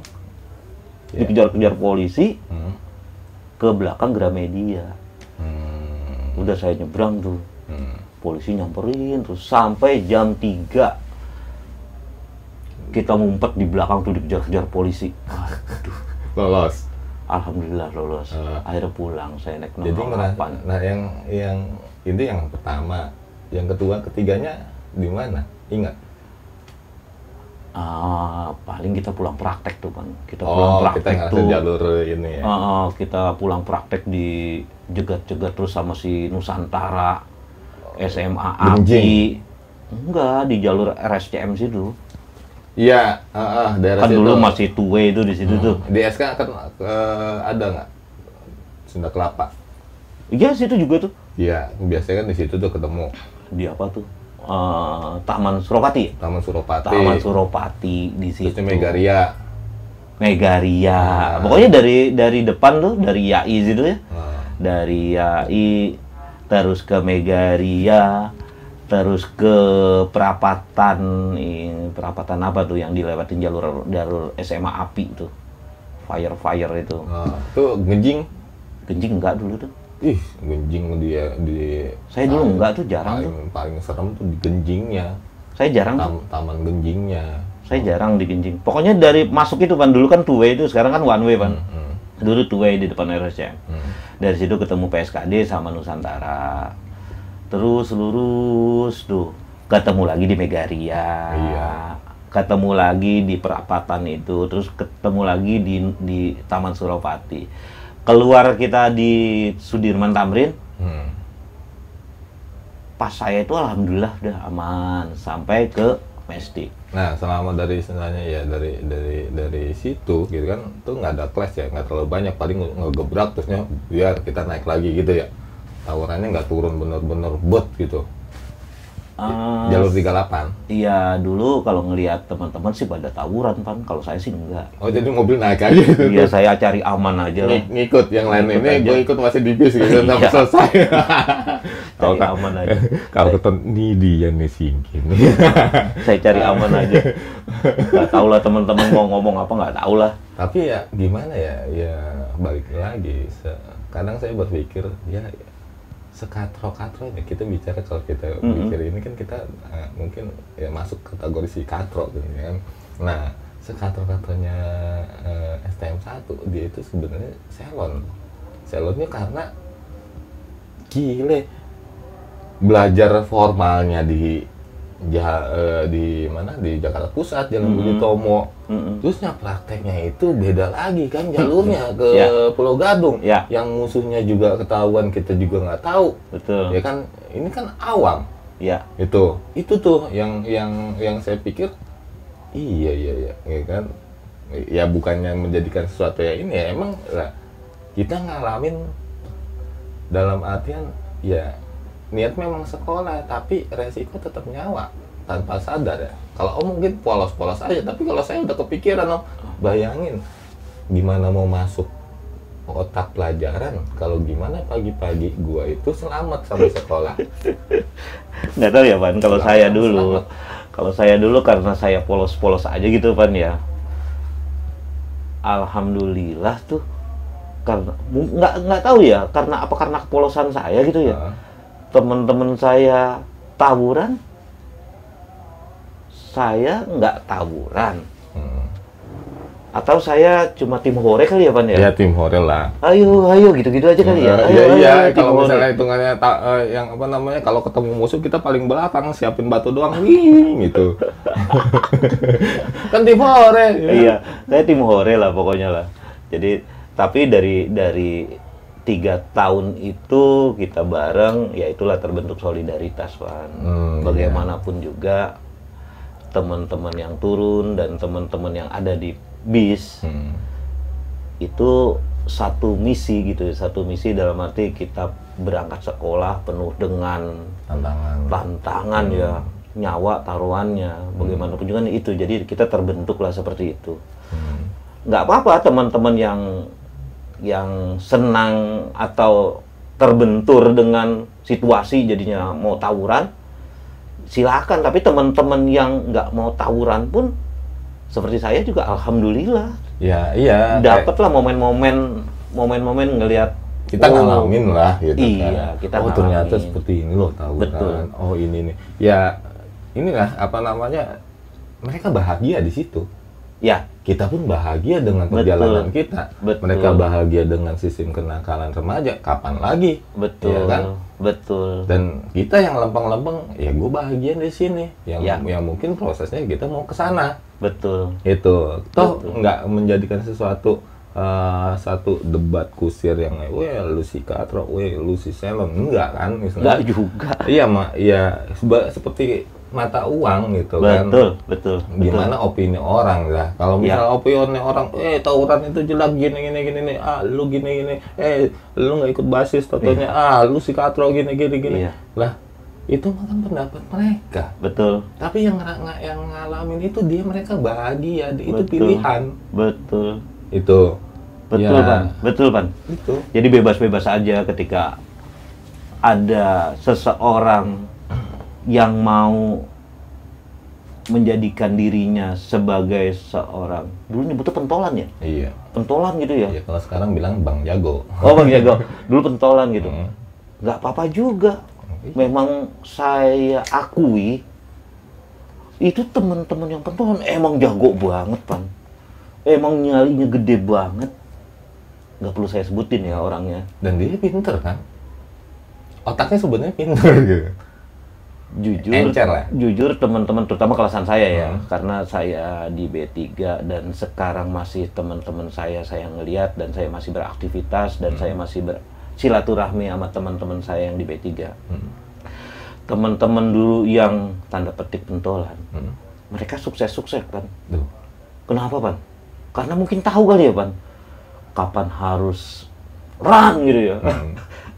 Dikejar-kejar polisi ke belakang Gramedia. Udah saya nyebrang tuh. Polisi nyamperin terus sampai jam 3. Kita ngumpet di belakang tuh dikejar-kejar polisi. Aduh. Lolos. Alhamdulillah lolos. Akhirnya pulang, saya naik 08. Jadi nah yang itu yang pertama, yang kedua, ketiganya di mana? Ingat? Paling kita pulang praktek tuh, Kan. Kita pulang praktek kita tuh. jalur ini ya. Kita pulang praktek di jegat-jegat terus sama si Nusantara, SMA API. Enggak, di jalur RSCM situ. Iya, daerah kan situ. dulu masih two-way itu di situ tuh. Di SK kan ada nggak Sunda Kelapa? Iya, situ juga tuh. Iya, biasanya kan di situ tuh ketemu. Di apa tuh? Taman Suropati. Taman Suropati. Taman Suropati di situ. Terus Megaria. Pokoknya dari depan tuh, dari YAI situ ya. dari YAI, terus ke Megaria, terus ke perapatan apa tuh yang dilewatin jalur SMA API tuh, fire itu. Tuh Genjing Enggak dulu tuh. Ih, Genjing di Saya dulu enggak tuh, jarang paling serem tuh di Genjingnya. Saya jarang. Taman Genjingnya. Saya jarang di Genjing. Pokoknya dari masuk itu Pan, dulu kan two way itu, sekarang kan one way Pan. Dulu two way di depan RSCM. Dari situ ketemu PSKD sama Nusantara. Terus lurus tuh, ketemu lagi di Megaria. Iya. Ketemu lagi di perapatan itu, terus ketemu lagi di Taman Suropati. Keluar kita di Sudirman Tamrin. Pas saya itu alhamdulillah udah aman sampai ke Mestik. Nah, selama dari situ gitu kan, tuh nggak ada clash ya, nggak terlalu banyak, paling ngegebrak terusnya biar kita naik lagi gitu ya. Tawurannya nggak turun bener-bener bot gitu. Jalur 38. Iya, dulu kalau ngelihat teman-teman sih pada tawuran Pan, kalau saya sih enggak. Oh, jadi mobil naik aja gitu. Iya, saya cari aman aja lah. Ngikut yang lain ini, gue ikut masih di bis gitu sampai selesai. Cari aman aja. Kalau ketemu ini dia nih singkin. Saya cari aman aja. Nggak tahu lah teman-teman mau ngomong apa, nggak tahu lah. Tapi ya gimana ya, ya balik lagi. Kadang saya berpikir ya sekatro-katro ya, kita bicara kalau kita mikir ini kan kita mungkin ya masuk kategori si katro gitu kan. Nah, sekatro-katronya STM1 dia itu sebenarnya selonnya karena gile belajar formalnya di mana di Jakarta Pusat, Jalan Budi Tomo. Terusnya prakteknya itu beda lagi kan, jalurnya ke Pulau Gadung. Yang musuhnya juga ketahuan, kita juga nggak tahu. Betul. Ya kan, ini kan awam. Ya. Itu tuh yang saya pikir iya ya kan. Ya bukannya menjadikan sesuatu ya ini ya, emang lah kita ngalamin dalam artian ya niat memang sekolah, tapi resiko tetap nyawa tanpa sadar ya. Kalau mungkin polos-polos aja, tapi kalau saya udah kepikiran bayangin gimana mau masuk otak pelajaran kalau gimana pagi-pagi gua itu selamat sampai sekolah. Nggak tahu ya Pan, kalau saya dulu karena saya polos-polos aja gitu Pan ya. Alhamdulillah tuh, karena nggak tahu ya karena kepolosan saya gitu ya. Teman-teman saya tawuran, saya nggak tawuran. Atau saya cuma tim hore kali ya Pan ya? Ya tim hore lah. Ayo gitu-gitu aja kali ya. Iya, kalau misalnya hitungannya yang apa namanya, kalau ketemu musuh kita paling belakang siapin batu doang, gitu. Kan tim hore. Ya? Iya, saya tim hore lah pokoknya lah. Jadi tapi dari 3 tahun itu kita bareng, ya itulah terbentuk solidaritas Pan. Bagaimanapun juga teman-teman yang turun dan teman-teman yang ada di bis itu satu misi gitu, satu misi dalam arti kita berangkat sekolah penuh dengan tantangan ya, nyawa taruhannya, bagaimanapun juga itu. Jadi kita terbentuk lah seperti itu. Nggak apa-apa teman-teman yang senang atau terbentur dengan situasi jadinya mau tawuran, silakan. Tapi teman-teman yang nggak mau tawuran pun seperti saya juga alhamdulillah. Ya, iya. Dapatlah momen-momen ngelihat kita ngalamin lah gitu iya, kan. Kita ternyata seperti ini loh tawuran. Betul. Oh ini nih. Ya inilah apa namanya, mereka bahagia di situ. Ya, kita pun bahagia dengan perjalanan kita. Betul. Mereka bahagia dengan sistem kenakalan remaja. Kapan lagi? Betul. Ya kan? Betul. Dan kita yang lempeng-lempeng, ya gue bahagia di sini. Yang mungkin prosesnya kita mau ke sana. Betul. Itu. Toh nggak menjadikan sesuatu satu debat kusir yang, lu si katro, lu si selon, enggak kan? Enggak juga. Iya, seperti mata uang gitu kan. Betul. Gimana opini orang lah. Kalau misalnya opini orang, tawuran itu jelek gini, lu gini, lu nggak ikut basis totonya, lu si katro gini. Iya. Lah, itu kan pendapat mereka. Betul. Tapi yang ngalamin itu mereka bahagia, itu pilihan. Betul. Itu. Betul, Ya. Pan. Betul, Pan. Itu. Jadi bebas-bebas aja ketika ada seseorang yang mau menjadikan dirinya sebagai seorang, dulu nyebutnya pentolan ya? Iya. Pentolan gitu ya? Iya, kalau sekarang bilang Bang Jago. Oh, Bang Jago. Dulu pentolan gitu. Hmm. Nggak apa-apa juga. Memang saya akui, itu teman-teman yang pentolan emang jago banget, Pan. Emang nyalinya gede banget. Nggak perlu saya sebutin ya orangnya. Dan dia pinter kan? Otaknya sebenarnya pinter gitu. Encer lah. Jujur teman-teman terutama kelasan saya ya, karena saya di B3 dan sekarang masih teman-teman saya ngelihat dan saya masih beraktivitas dan saya masih bersilaturahmi sama teman-teman saya yang di B3. Teman-teman dulu yang tanda petik pentolan, mereka sukses-sukses kan. Duh. Kenapa, Pan? Karena mungkin tahu kali ya, Pan, kapan harus run gitu ya,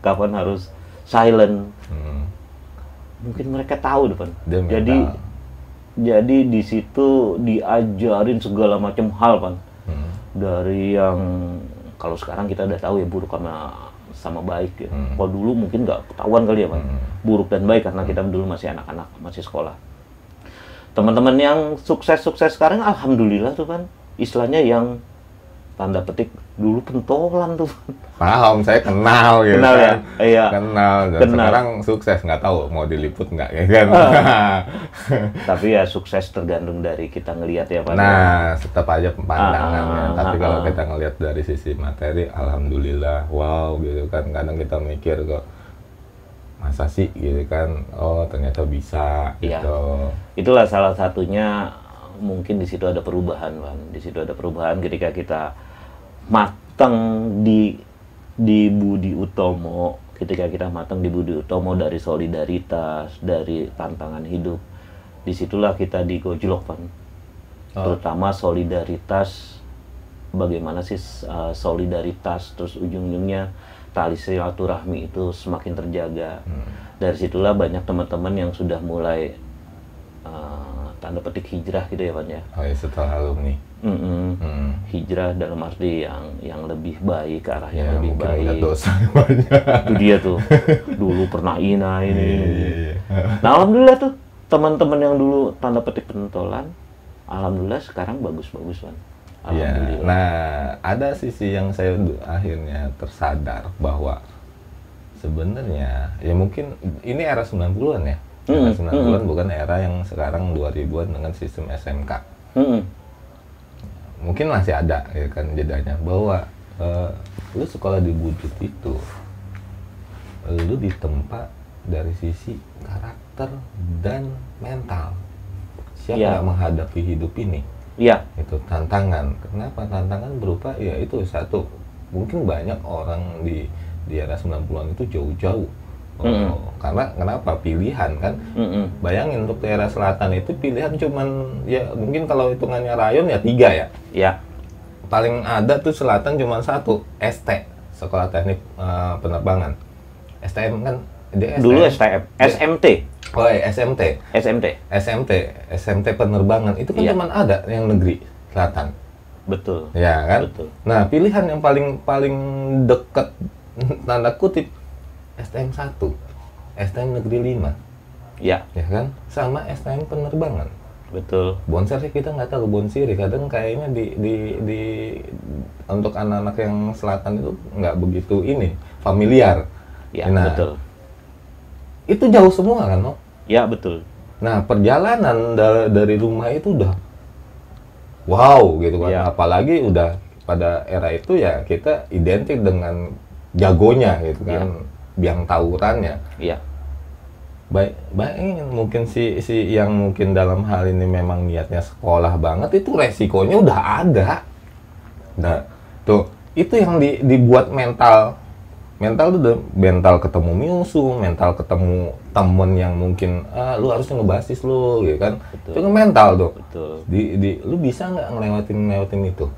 kapan harus silent. Mungkin mereka tahu depan. Jadi di situ diajarin segala macam hal, Pan. Dari yang kalau sekarang kita udah tahu ya buruk sama baik ya. Kalau dulu mungkin nggak ketahuan kali ya, Pan. Buruk dan baik karena kita dulu masih anak-anak, masih sekolah. Teman-teman yang sukses-sukses sekarang alhamdulillah tuh, Pan. Istilahnya yang tanda petik dulu pentolan tuh. Paham, saya kenal gitu. Kenal ya? Kan. Iya. Kenal. Dan Kenal. sekarang sukses, nggak tahu mau diliput nggak ya kan. Tapi ya sukses tergantung dari kita ngelihat ya, Pak. Nah, tetap aja pandangannya. Tapi kalau kita ngelihat dari sisi materi, alhamdulillah, wow gitu kan. Kadang kita mikir kok, masa sih gitu kan, oh ternyata bisa Iya. gitu. Itulah salah satunya, mungkin di situ ada perubahan, Pak. Di situ ada perubahan ketika kita matang di Budi Utomo, ketika kita matang di Budi Utomo dari solidaritas, dari tantangan hidup, disitulah kita digojlok, Pan. Terutama solidaritas, bagaimana sih solidaritas, terus ujung-ujungnya tali silaturahmi itu semakin terjaga. Dari situlah banyak teman-teman yang sudah mulai tanda petik hijrah gitu ya, Pan ya. Oh ya, setelah alumni. Hijrah dalam arti yang lebih baik, ke arah yang Ya, lebih mungkin baik. udah dosa banyak. Itu dia tuh. Dulu pernah ini. Iya. Nah, alhamdulillah tuh teman-teman yang dulu tanda petik pentolan, alhamdulillah sekarang bagus-bagus, Pan. Ya, Alhamdulillah. nah ada sisi yang saya akhirnya tersadar bahwa sebenarnya ya mungkin ini era 90-an ya. Era 90-an bukan era yang sekarang 2000-an dengan sistem SMK. Mungkin masih ada ya kan jedanya bahwa lu sekolah di Budut itu lu ditempa dari sisi karakter dan mental. Siapa Iya. yang menghadapi hidup ini? Iya. Itu tantangan. Kenapa tantangan berupa ya itu satu, mungkin banyak orang di era 90-an itu jauh-jauh. Karena kenapa pilihan kan? Bayangin untuk daerah selatan itu pilihan cuman ya mungkin kalau hitungannya rayon ya 3 ya. Iya. Paling ada tuh selatan cuma 1, ST, Sekolah Teknik Penerbangan. STM kan dia STM. Dulu STM, SMT. Oh ya, SMT Penerbangan itu kan Iya. cuma ada yang negeri selatan. Betul. Ya kan? Betul. Nah, pilihan yang paling dekat tanda kutip STM 1, STM Negeri 5. Iya. Ya kan? Sama STM Penerbangan. Betul. Bonsir sih kita nggak tahu, Bonsiri kadang kayaknya di untuk anak-anak yang selatan itu nggak begitu ini familiar. Iya, Nah, betul. Itu jauh semua kan, no? Ya, betul. Nah, perjalanan dari rumah itu udah wow gitu kan. Iya. Apalagi udah pada era itu ya kita identik dengan jagonya gitu kan, biang tawurannya. Iya. Bayangin mungkin si yang mungkin dalam hal ini memang niatnya sekolah banget itu resikonya udah ada. Nah, tuh itu yang dibuat mental tuh mental ketemu musuh, mental ketemu temen yang mungkin lu harusnya ngebasis lu gitu kan. Betul. Itu kan mental tuh. Betul. Lu bisa nggak ngelewatin itu?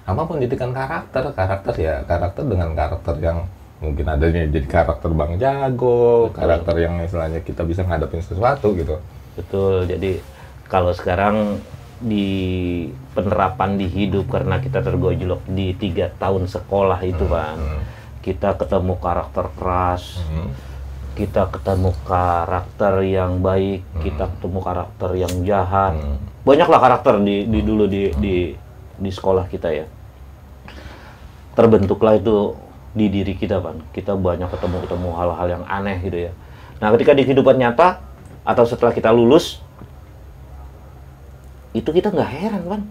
Apapun pendidikan karakter ya karakter dengan karakter yang mungkin adanya jadi karakter Bang Jago, Betul. karakter yang istilahnya kita bisa ngadepin sesuatu gitu. Betul. Jadi kalau sekarang di penerapan di hidup karena kita tergojlok di 3 tahun sekolah itu kan. Kita ketemu karakter keras, kita ketemu karakter yang baik, kita ketemu karakter yang jahat. Banyaklah karakter dulu di sekolah kita ya. Terbentuklah itu di diri kita kan. Kita banyak ketemu hal-hal yang aneh gitu ya. Nah, ketika di kehidupan nyata atau setelah kita lulus, itu kita nggak heran kan.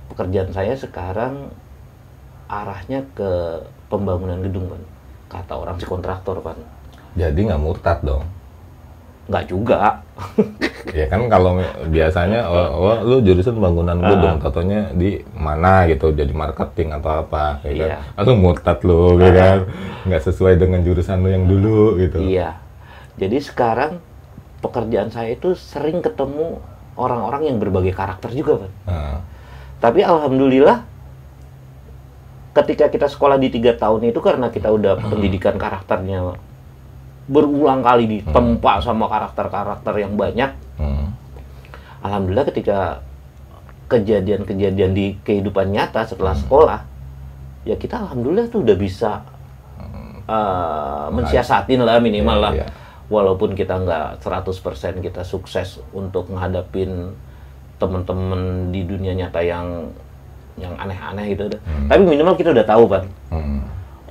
Pekerjaan saya sekarang arahnya ke pembangunan gedung kan. Kata orang si kontraktor kan. Jadi nggak murtad dong? Nggak juga. Ya kan kalau biasanya lu jurusan bangunan gedung, contohnya di mana gitu, jadi marketing atau apa kayak kan. Lu murtad lu gitu kan. Nggak sesuai dengan jurusan lu yang dulu gitu. Iya. Jadi sekarang pekerjaan saya itu sering ketemu orang-orang yang berbagai karakter juga kan. Tapi alhamdulillah ketika kita sekolah di 3 tahun itu karena kita udah pendidikan karakternya berulang kali ditempa sama karakter-karakter yang banyak. Alhamdulillah ketika kejadian-kejadian di kehidupan nyata setelah sekolah, ya kita alhamdulillah tuh udah bisa mensiasatin lah minimal lah. Walaupun kita nggak 100% kita sukses untuk menghadapin teman-teman di dunia nyata yang aneh-aneh gitu. Tapi minimal kita udah tahu kan.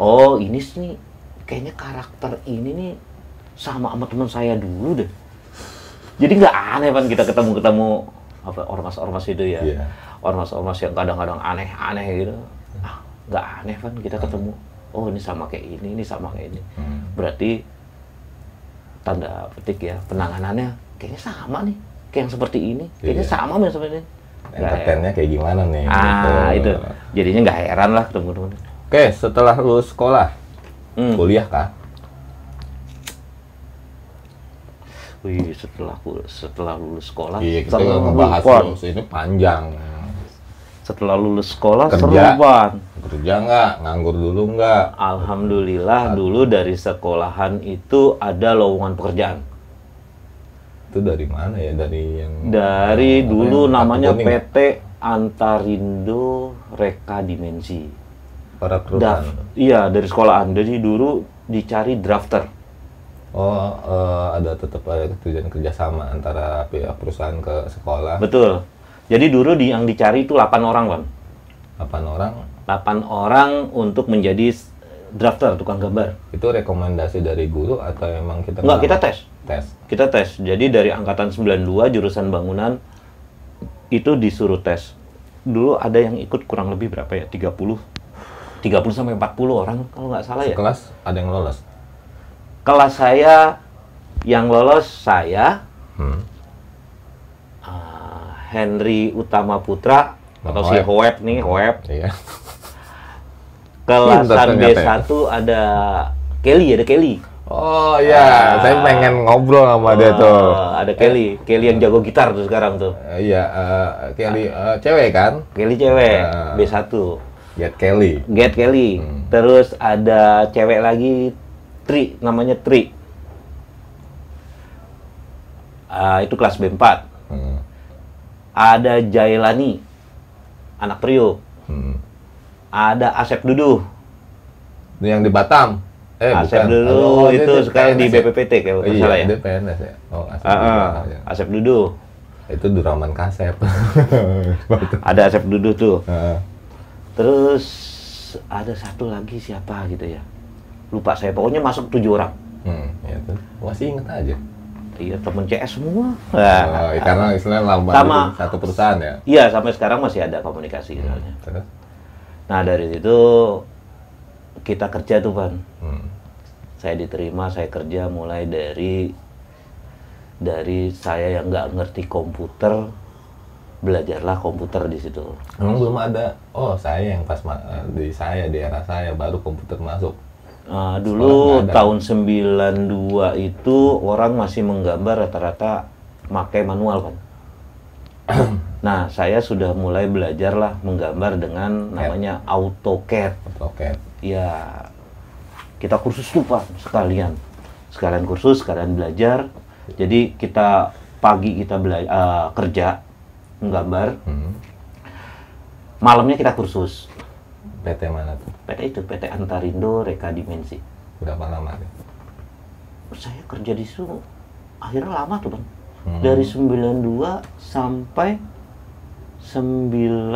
Oh ini sih kayaknya karakter ini nih sama teman saya dulu deh. Jadi nggak aneh kan kita ketemu apa ormas-ormas itu ya. Ormas-ormas yang kadang-kadang aneh-aneh gitu. Nggak aneh kan kita ketemu. Oh ini sama kayak ini sama kayak ini. Berarti tanda petik ya, penanganannya kayaknya sama nih, kayak yang seperti ini, kayaknya sama nih seperti ini. Entertainnya kayak gimana nih? Itu jadinya nggak heran lah teman-teman. Oke, setelah lulus sekolah, kuliah kah? Wih, setelah lulus sekolah, iya, kita ngebahas lulus ini panjang. Setelah lulus sekolah, kerja nggak? Nganggur dulu nggak? Alhamdulillah dulu dari sekolahan itu ada lowongan pekerjaan. Itu dari mana ya? Dari dulu namanya PT Antarindo Reka Dimensi. Para perusahaan? Iya, dari sekolahan. Jadi dulu dicari drafter. Ada tetap ada kerjasama antara pihak perusahaan ke sekolah. Betul. Jadi dulu yang dicari itu 8 orang, Bang. 8 orang? 8 orang untuk menjadi drafter, tukang gambar. Itu rekomendasi dari guru atau emang kita... Enggak, kita tes. Kita tes. Jadi dari angkatan 92 jurusan bangunan itu disuruh tes. Dulu ada yang ikut kurang lebih berapa ya? 30 sampai 40 orang kalau nggak salah ya. Kelas ada yang lolos? Kelas saya yang lolos saya Henry Utama Putra atau si Hoep nih, Hoep. Iya. Kelasan B1 ada Kelly. Oh iya, saya pengen ngobrol sama dia tuh. Ada Kelly yang jago gitar tuh sekarang tuh. Iya, Kelly cewek kan? Kelly cewek, B1. Get Kelly. Terus ada cewek lagi, namanya Tri. Itu kelas B4. Ada Jailani, anak Priok. Ada Asep Duduh. Itu yang di Batam. Asep Duduh itu sekarang di BPPT kalau nggak salah ya. Dia PNS ya. Asep Duduh. Itu Duraman Kasep. Ada Asep Duduh tuh. Terus ada satu lagi siapa gitu ya. Lupa saya. Pokoknya masuk 7 orang. Ya tuh. Masih inget aja. Iya, temen CS semua. Karena istilahnya lama sama satu perusahaan ya? Iya, sampai sekarang masih ada komunikasi. Terus? Nah, dari situ kita kerja tuh, Pan. Saya diterima, saya kerja mulai dari saya yang nggak ngerti komputer, belajarlah komputer di situ. Emang belum ada, saya yang pas di era saya baru komputer masuk. Dulu tahun 92 itu orang masih menggambar rata-rata pakai manual kan. Nah, saya sudah mulai belajar lah menggambar dengan namanya AutoCAD. Ya, kita kursus tuh Pak sekalian kursus, sekalian belajar. Jadi kita pagi kita kerja menggambar, malamnya kita kursus. PT mana tuh? PT Antarindo Reka Dimensi. Berapa lama nih? Saya kerja di situ akhirnya lama tuh, Bang. Dari 92 sampai 96.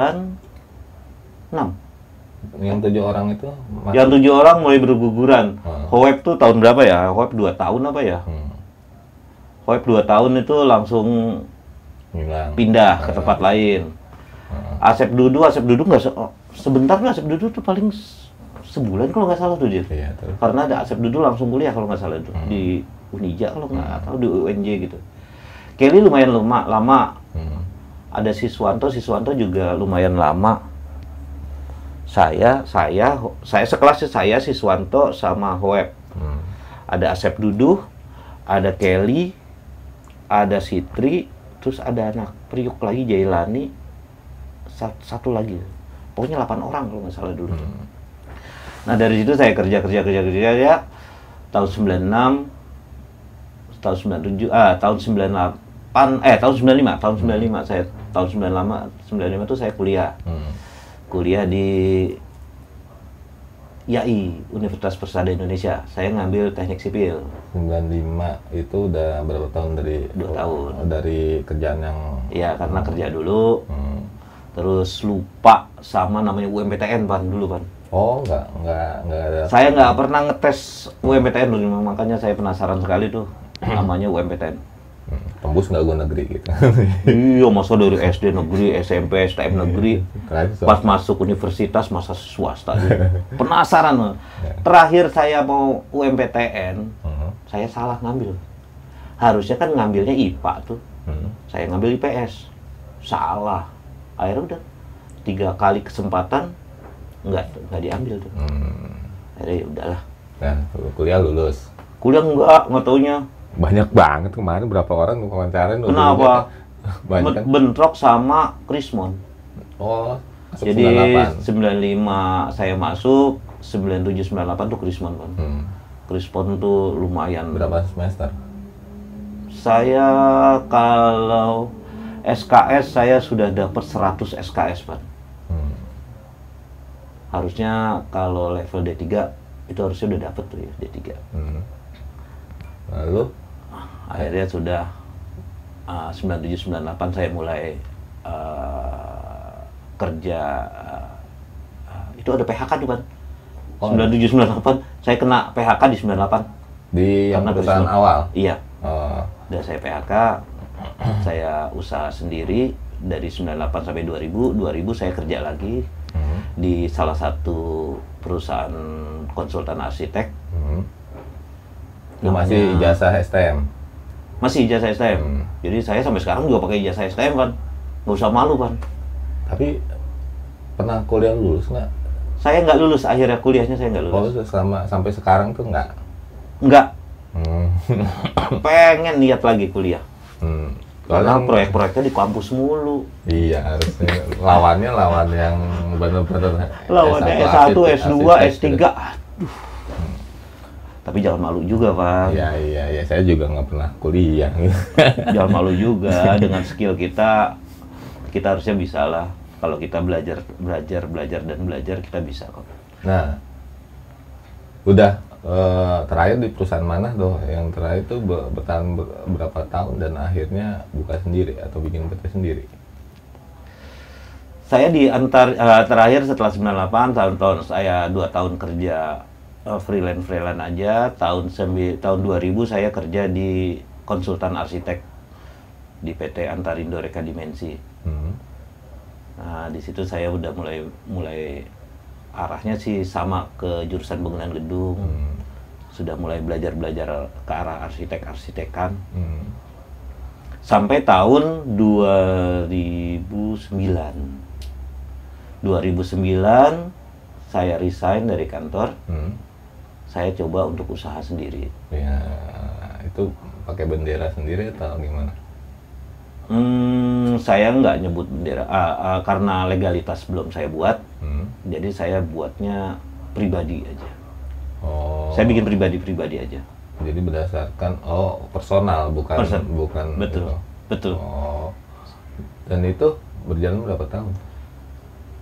Yang 7 orang itu? Yang 7 orang mulai berguguran. Hoep tuh tahun berapa ya? Hoep 2 tahun apa ya? Hoep 2 tahun itu langsung pindah ke tempat lain. Asep Dudu nggak sebentar tuh, Asep Dudu tuh paling sebulan kalau nggak salah tuh dia. Iya, karena ada Asep Dudu langsung kuliah kalau nggak salah itu di Unija kalau nggak tahu di UNJ gitu. Kelly lumayan lama. Ada Siswanto juga lumayan lama. Saya sekelasnya saya, Siswanto sama Hoep. Ada Asep Dudu, ada Kelly, ada Sitri, terus ada anak Priuk lagi, Jailani, satu lagi. Pokoknya 8 orang kalau nggak salah dulu. Nah dari situ saya kerja ya. Tahun 96, tahun 97, tahun 98, tahun 95 saya, tahun 95 itu saya kuliah di YAI, Universitas Persada Indonesia. Saya ngambil teknik sipil. 95 itu udah berapa tahun dari? 2 tahun. Dari kerjaan yang... Iya, karena kerja dulu. Terus lupa sama namanya UMPTN, Pan, dulu, Pan. Oh, enggak ada. Saya nggak pernah ngetes UMPTN dulu, makanya saya penasaran sekali tuh namanya UMPTN. Tembus nggak gue negeri gitu? Iya, masa dari SD negeri, SMP, STM negeri, pas masuk universitas masa swasta gitu. Penasaran. Terakhir saya mau UMPTN, saya salah ngambil. Harusnya kan ngambilnya IPA tuh, saya ngambil IPS, salah. Akhirnya udah 3 kali kesempatan nggak diambil tuh. Akhirnya ya udahlah. Nah, kuliah lulus? Kuliah nggak taunya. Banyak banget kemarin, berapa orang wawancarain? Kenapa? Banyak kan? Bentrok sama Krismon. Oh, jadi 95 saya masuk, 97 98 tuh Krismon, Bang. Krismon tuh lumayan. Berapa semester? Saya kalau SKS saya sudah dapat 100 SKS, Pak. Harusnya kalau level D3 itu harusnya udah dapat tuh ya, D3. Lalu? Akhirnya sudah 97-98 saya mulai kerja. Itu ada PHK tuh, Pak. 97-98 saya kena PHK di 98. Di yang perusahaan awal? Iya. Udah saya PHK, saya usaha sendiri dari 98 sampai 2000 saya kerja lagi di salah satu perusahaan konsultan arsitek. Masih ijazah STM? Masih ijazah STM. Jadi saya sampai sekarang juga pakai ijazah STM, Pan. Nggak usah malu, Pan. Tapi pernah kuliah lulus nggak? Saya nggak lulus, akhirnya kuliahnya saya nggak lulus. Oh, sampai sekarang tuh nggak? Nggak. Pengen niat lagi kuliah. Karena proyek-proyeknya di kampus mulu. Iya, harusnya lawan yang benar-benar lawannya S1, S2, S3. Aduh. Tapi jangan malu juga, Pak. Iya, saya juga nggak pernah kuliah. Jangan malu juga, dengan skill kita harusnya bisa lah. Kalau kita belajar, kita bisa kok. Nah, udah terakhir di perusahaan mana tuh? Yang terakhir itu bertahan berapa tahun dan akhirnya buka sendiri atau bikin PT sendiri? Saya terakhir setelah 98 tahun saya 2 tahun kerja freelance aja. Tahun 2000 saya kerja di konsultan arsitek di PT Antarindo Reka Dimensi. Nah, di situ saya udah mulai arahnya sih sama ke jurusan bangunan gedung. Sudah mulai belajar ke arah arsitek-arsitekan. Sampai tahun 2009 saya resign dari kantor. Saya coba untuk usaha sendiri. Ya, itu pakai bendera sendiri atau gimana? Saya nggak nyebut bendera karena legalitas belum saya buat. Jadi saya buatnya pribadi aja. Oh. Saya bikin pribadi aja. Jadi berdasarkan personal bukan Betul. Gitu. Betul. Oh. Dan itu berjalan berapa tahun?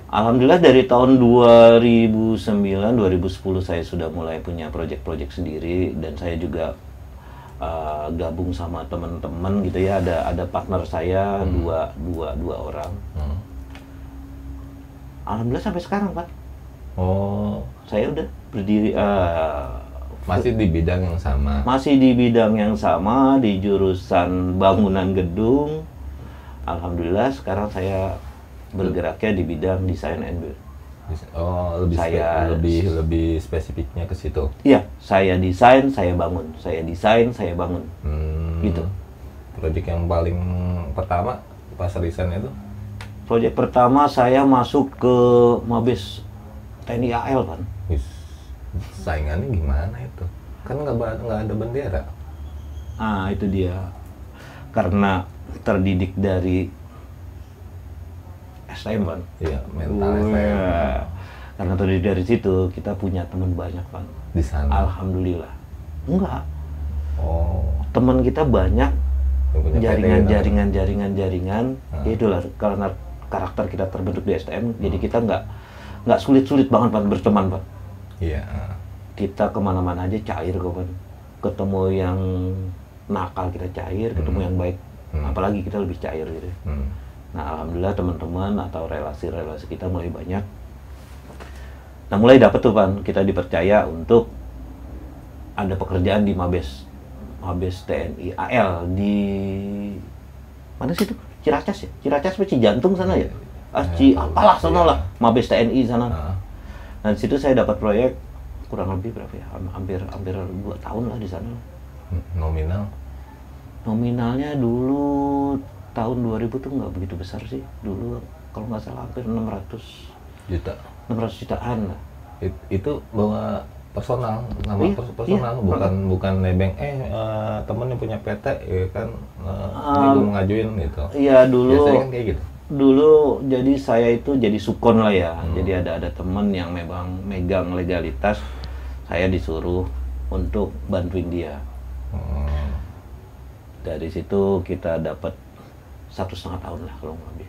Alhamdulillah dari tahun 2009, 2010 saya sudah mulai punya proyek-proyek sendiri, dan saya juga gabung sama teman-teman gitu ya. Ada partner saya dua orang. Alhamdulillah sampai sekarang, Pak. Oh. Saya udah berdiri. Masih di bidang yang sama. Masih di bidang yang sama, di jurusan bangunan gedung. Alhamdulillah sekarang saya bergeraknya di bidang desain and build. Oh, lebih spesifiknya ke situ. Iya, saya desain, saya bangun. Saya desain, saya bangun. Gitu. Proyek yang paling pertama pas resign itu? Proyek pertama saya masuk ke Mabes TNI AL, kan. Saingannya gimana itu? Kan nggak ada bendera. Itu dia. Karena terdidik dari STM, kan. Iya, mental STM. Karena terdidik dari situ, kita punya teman banyak, kan. Di sana. Alhamdulillah. Enggak. Oh. Teman kita banyak, jaringan. Nah. Ya itulah, karena karakter kita terbentuk di STM, jadi kita nggak sulit-sulit banget, Pak, berteman, Pak. Iya. Kita kemana-mana aja cair kok, Pak. Ketemu yang nakal kita cair, ketemu yang baik, apalagi kita lebih cair gitu. Nah, alhamdulillah teman-teman atau relasi-relasi kita mulai banyak. Nah, mulai dapat tuh, Pak, kita dipercaya untuk ada pekerjaan di Mabes TNI AL di mana sih itu? Ciracas ya? Ciracas apa Cijantung sana ya? Apalah sana lah, Mabes TNI sana. Nah, di situ saya dapat proyek kurang lebih berapa ya? Hampir 2 tahun lah di sana. Nominalnya dulu tahun 2000 tuh nggak begitu besar sih. Dulu kalau nggak salah hampir 600 jutaan lah. Itu bawa personal, nama Iya, personal, iya. bukan nebeng temennya punya PT ya kan, ini gue mau ngajuin gitu. Iya, dulu Biasanya kan kayak gitu. Dulu jadi saya itu jadi sukon lah ya. Jadi ada temen yang memang megang legalitas, saya disuruh untuk bantuin dia. Dari situ kita dapat 1,5 tahun lah kalau nggak lebih.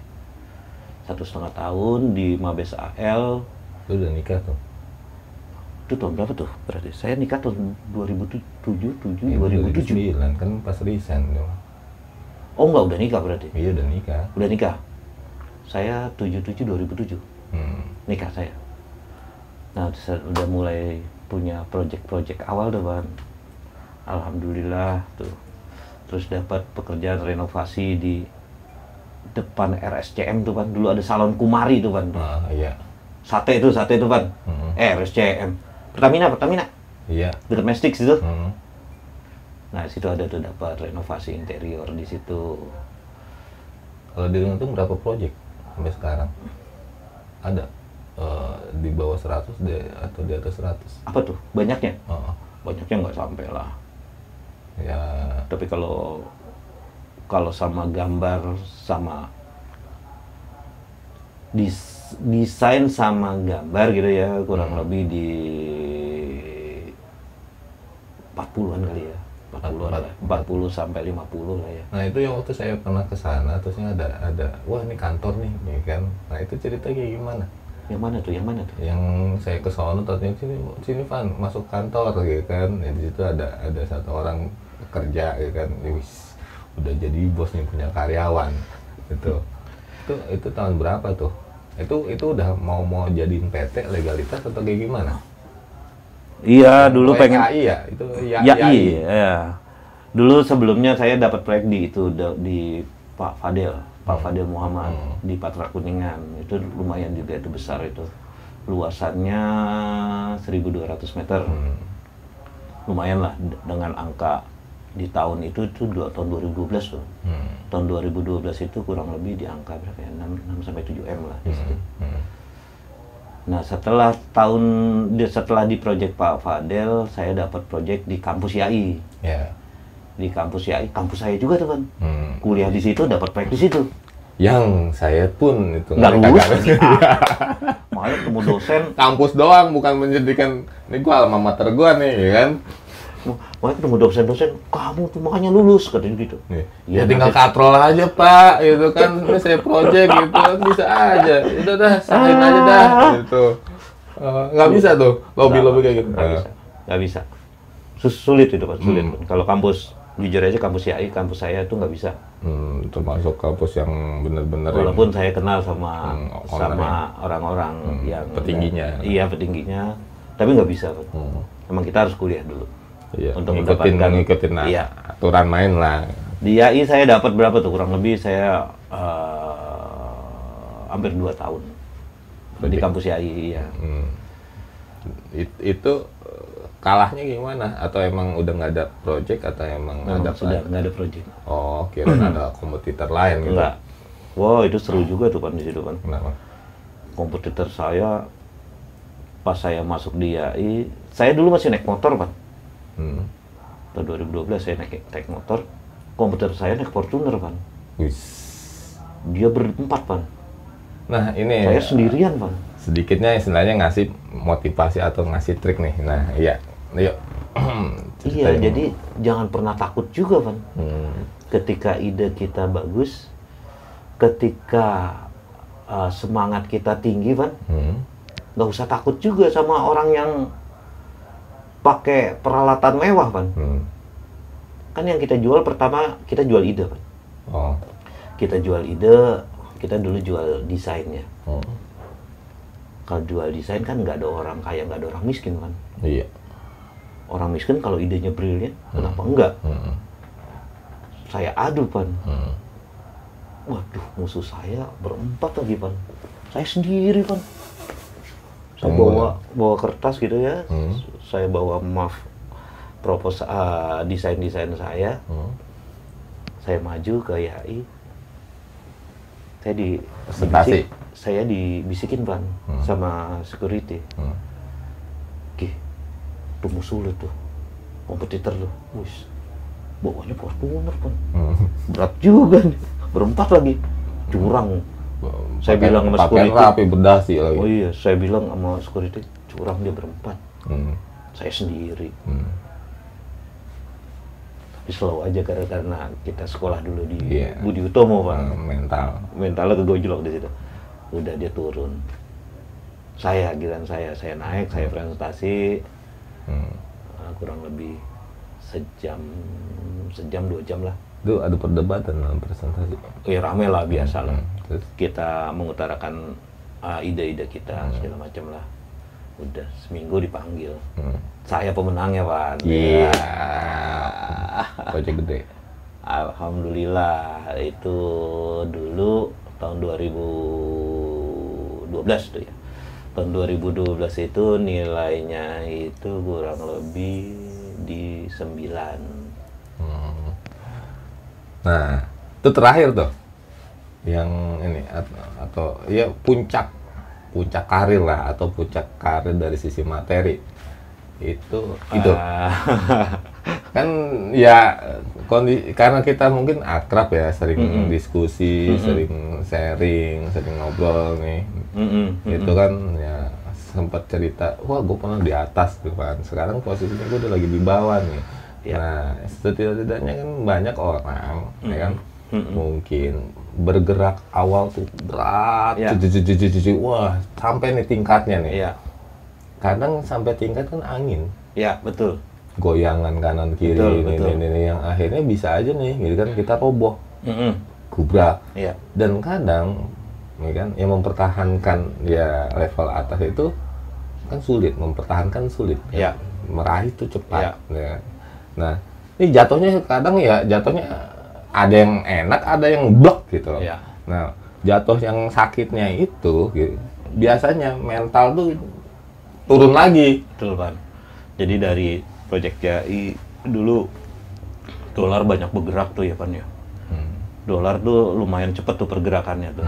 1,5 tahun di Mabes AL. Lu udah nikah tuh? Itu tahun berapa tuh? Berarti saya nikah tahun 2007. 2009 kan pas resign tuh. Oh enggak, udah nikah berarti? Iya udah nikah. Udah nikah. Saya 2007. Nikah saya. Nah, saya udah mulai punya project awal tuh, Bang. Alhamdulillah tuh. Terus dapat pekerjaan renovasi di depan RSCM tuh, Bang. Dulu ada salon Kumari tuh, Bang. Iya. Sate itu, Bang. RSCM. Pertamina. Iya. Dekat Mestik situ. Nah, situ ada tuh dapat renovasi interior di situ. Kalau di rumah tuh berapa proyek sampai sekarang? Ada di bawah 100 atau di atas 100? Apa tuh? Banyaknya? Banyaknya nggak sampai lah. Ya. Tapi kalau sama gambar, sama desain sama gambar gitu ya, kurang lebih di 40-an kali ya. 40 sampai 50 lah ya. Nah, itu yang waktu saya pernah ke sana, terusnya ada wah ini kantor nih, ya kan. Nah, itu cerita kayak gimana? Yang mana tuh? Yang saya ke sono tadinya sini Van, masuk kantor gitu kan. Ya, di situ ada satu orang kerja gitu kan. Wis, udah jadi bos nih, punya karyawan. Itu tahun berapa tuh? Itu udah mau jadiin PT legalitas atau kayak gimana? Iya, dulu pengen KAI ya? Itu ya. Dulu sebelumnya saya dapat proyek di Pak Fadel Muhammad di Patra Kuningan. Itu lumayan juga, itu besar itu. Luasannya 1.200 meter. Lumayan lah dengan angka di tahun itu tahun 2012 tuh. Tahun 2012 itu kurang lebih di angka berapa ya? 6 sampai 7 M lah di situ. Nah, setelah di proyek Pak Fadel, saya dapat proyek di kampus YAI. Yeah. Di kampus YAI, kampus saya juga tuh, kan. Kuliah di situ, dapat proyek di situ. Yang saya pun itu nggak lulus. Makanya ketemu dosen. Kampus doang, bukan menjadikan ini gua alma mater gua nih, ya kan. Makanya ketemu dosen-dosen, kamu tuh makanya lulus katanya gitu. Ya tinggal katrol aja Pak, gitu kan, ini saya project gitu kan bisa aja. Udah dah, sahin aja dah, gitu. Nggak bisa tuh, lobby-lobby kayak gitu. Nggak bisa. Sulit itu Pak, sulit. Kalau kampus, jujur aja kampus YAI, kampus saya tuh nggak bisa. Termasuk kampus yang benar-benar. Walaupun saya kenal sama orang-orang yang petingginya. Iya petingginya, tapi nggak bisa Pak. Emang kita harus kuliah dulu. Iya, untuk ngikutin aturan main lah. Di YAI saya dapat berapa tuh? Kurang lebih saya hampir 2 tahun di kampus YAI ya. Itu kalahnya gimana? Atau emang udah nggak ada project atau emang ada sudah nggak ada project? Oh, kira ada kompetitor lain gitu. Enggak. Wow, itu seru juga tuh Pan di situ Pan. Kenapa? Kompetitor saya pas saya masuk di YAI, saya dulu masih naik motor Pan. Tahun 2012 saya naik motor, kompetitor saya naik Fortuner Pan. Dia berempat Pan. Nah ini saya sendirian Pan. Sedikitnya istilahnya ngasih motivasi atau ngasih trik nih. Nah iya, yuk. Iya, jadi jangan pernah takut juga Pan. Ketika ide kita bagus, ketika semangat kita tinggi Pan, nggak usah takut juga sama orang yang pakai peralatan mewah Pan. Kan yang kita jual pertama, kita jual ide Pan. Kita jual ide, kita dulu jual desainnya. Kalau jual desain kan nggak ada orang kaya, nggak ada orang miskin kan. Iya. Orang miskin kalau idenya brilian, kenapa enggak? Saya adu Pan. Waduh, musuh saya berempat lagi Pan. Saya sendiri Pan. Saya bawa kertas gitu ya. Saya bawa proposal desain saya. Saya maju ke YAI. Saya dibisikin Pan sama security. Tuh musuh lu tuh, kompetitor lu, bawanya Fortuner Pan. Berat juga nih, berempat lagi, curang. Saya bilang sama security, rapi berdasi lagi. Oh iya, saya bilang sama security, curang dia berempat. Saya sendiri. Tapi slow aja karena kita sekolah dulu di Budi Utomo Pak. Mentalnya kegojlok di situ. Udah dia turun. Giliran saya naik, saya presentasi. Kurang lebih sejam 2 jam lah. Itu ada perdebatan dalam presentasi? Ya rame lah, biasa lah. Kita mengutarakan ide-ide kita segala macam lah. Udah seminggu dipanggil. Saya pemenangnya Pak. Iya. Project gede. Alhamdulillah, itu dulu tahun 2012 tuh ya. Tahun 2012 itu nilainya itu kurang lebih di 9. Nah, itu terakhir tuh. Yang ini atau ya puncak karir lah, atau puncak karir dari sisi materi. Itu. Kan ya karena kita mungkin akrab ya, sering diskusi, sering sharing, sering ngobrol nih. Itu kan ya sempat cerita, wah gue pernah di atas tuh kan, sekarang posisinya gue udah lagi di bawah nih. Nah setidaknya kan banyak orang ya kan mungkin bergerak awal tuh berat, wah sampai nih tingkatnya nih. Kadang sampai tingkat kan angin. Ya betul. Goyangan kanan kiri ini yang akhirnya bisa aja nih, gitu kan, kita roboh, gubrak. Dan kadang, ya kan, yang mempertahankan ya level atas itu kan sulit, mempertahankan sulit. Meraih itu cepat. Ya. Nah, ini jatuhnya kadang ya jatuhnya ada yang enak, ada yang blok gitu. Nah, jatuh yang sakitnya itu, gitu, biasanya mental tuh turun lagi. Betul Pak. Jadi dari Project YAI dulu dolar banyak bergerak tuh ya Pan ya. Dolar tuh lumayan cepat tuh pergerakannya tuh.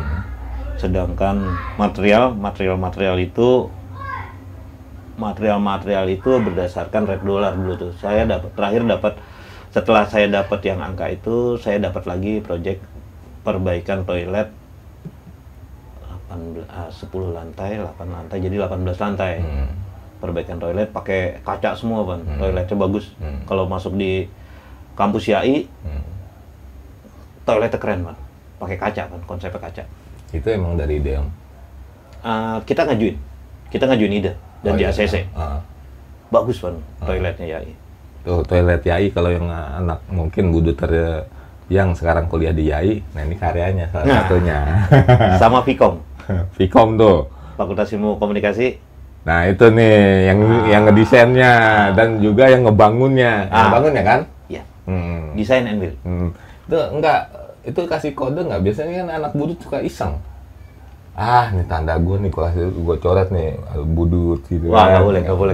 Sedangkan material itu berdasarkan rate dolar dulu tuh. Saya setelah saya dapat yang angka itu, saya dapat lagi project perbaikan toilet 10 lantai, 8 lantai, jadi 18 lantai. perbaikan toilet pakai kaca semua Pan. Toiletnya bagus. Kalau masuk di kampus YAI, toiletnya keren Pan. Pakai kaca Pan, konsepnya kaca. Itu emang dari ide yang Kita ngajuin ide dan di ACC. Bagus Pan toiletnya YAI. Tuh toilet YAI kalau yang anak mungkin buduter yang sekarang kuliah di YAI, nah ini karyanya salah satunya. Sama Vkom. Vkom tuh. Fakultas Ilmu Komunikasi. Nah itu nih yang ngedesainnya dan juga yang ngebangunnya. Yang ngebangunnya kan? Iya. Desain and build. Itu enggak, itu kasih kode nggak? Biasanya kan anak budut suka iseng. Ini tanda gue nih, gue coret nih, budut gitu. Wah, nggak boleh.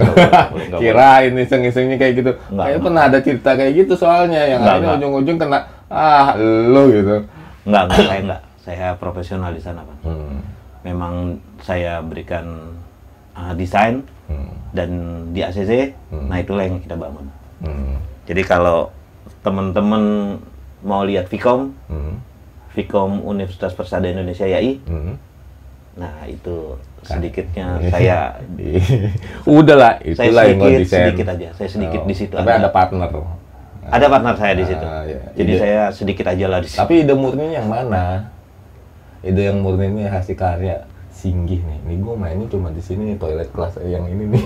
Kirain iseng-isengnya kayak gitu. Kayaknya pernah ada cerita kayak gitu soalnya, yang akhirnya ujung-ujung kena, lo gitu. Enggak. Saya profesional di sana, Pak. Memang saya berikan desain dan di ACC, nah itulah yang kita bangun. Jadi kalau teman-teman mau lihat Vkom, Vkom Universitas Persada Indonesia YAI, nah itu sedikitnya saya udahlah itulah yang gue desain. Sedikit aja, saya sedikit di situ. Tapi ada partner. Ada partner saya di situ. Jadi saya sedikit aja lah di situ. Tapi ide murninya yang mana? Ide yang murni ini hasil karya Singgih nih. Ini gue mainnya cuma di sini nih, toilet kelas yang ini nih.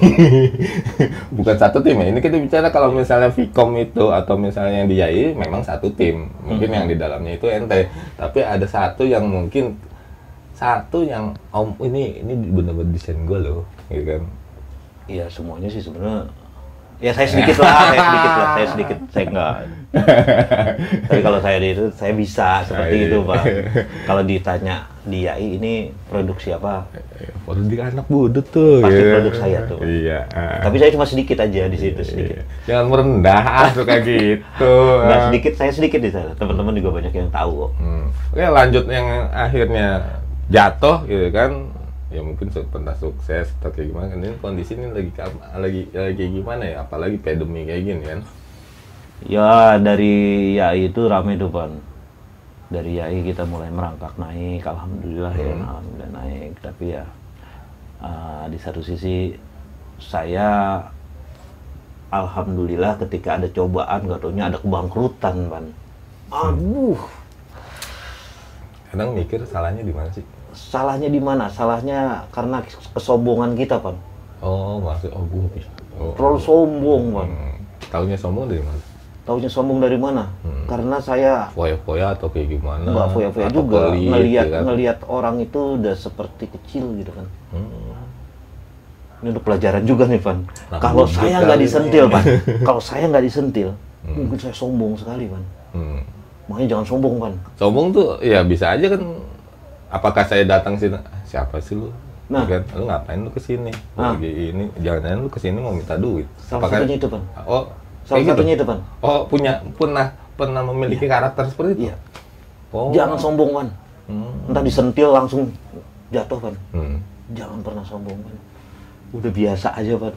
Bukan satu tim ya. Ini kita bicara kalau misalnya Vkom itu atau misalnya yang di YAI memang satu tim. Mungkin yang di dalamnya itu ente. Tapi ada satu yang mungkin ini bener-bener desain gue loh, gitu kan? Iya semuanya sih sebenarnya. Ya saya sedikit, saya enggak. Tapi kalau saya di itu, saya bisa seperti itu Pak. Kalau ditanya di YAI ini produksi apa? Produk anak budut tuh. Pasti produk saya tuh. Iya. Tapi saya cuma sedikit aja di situ, sedikit. Jangan merendah, suka gitu. Nggak sedikit di sana. Teman-teman juga banyak yang tahu kok. Oke, lanjut yang akhirnya jatuh gitu kan. Ya mungkin pernah sukses atau kayak gimana. Ini kondisi ini lagi gimana ya, apalagi pandemi kayak gini kan. Ya dari YAI itu ramai tuh Pan. Dari YAI kita mulai merangkak naik, alhamdulillah ya, alhamdulillah naik. Tapi ya di satu sisi saya alhamdulillah ketika ada cobaan, gak taunya ada kebangkrutan Pan. Aduh. Kadang mikir salahnya di mana sih? Salahnya di mana? Salahnya karena kesombongan kita, Pan. Oh, gue bisa. Terlalu sombong, Pan. Taunya sombong dari mana? Taunya sombong dari mana? Karena saya foya-foya atau kayak gimana? Enggak foya-foya juga. Ngelihat orang itu udah seperti kecil gitu kan. Ini untuk pelajaran juga nih, Pan. Kalau saya nggak disentil, Pan. Kalau saya nggak disentil, mungkin saya sombong sekali, Pan. Makanya jangan sombong, Pan. Sombong tuh ya bisa aja kan. Apakah saya datang sini, siapa sih lu? Nah, kan, lu ngapain lu kesini? Lagi ini, jangan-jangan lu kesini mau minta duit. Salah satunya itu, Pan. Oh, salah satunya itu, Pan. Oh, pernah memiliki karakter seperti itu? Iya. Oh. Jangan sombong, Pan. Entah disentil langsung jatuh, Pan. Jangan pernah sombong, Pan. Udah biasa aja, Pan.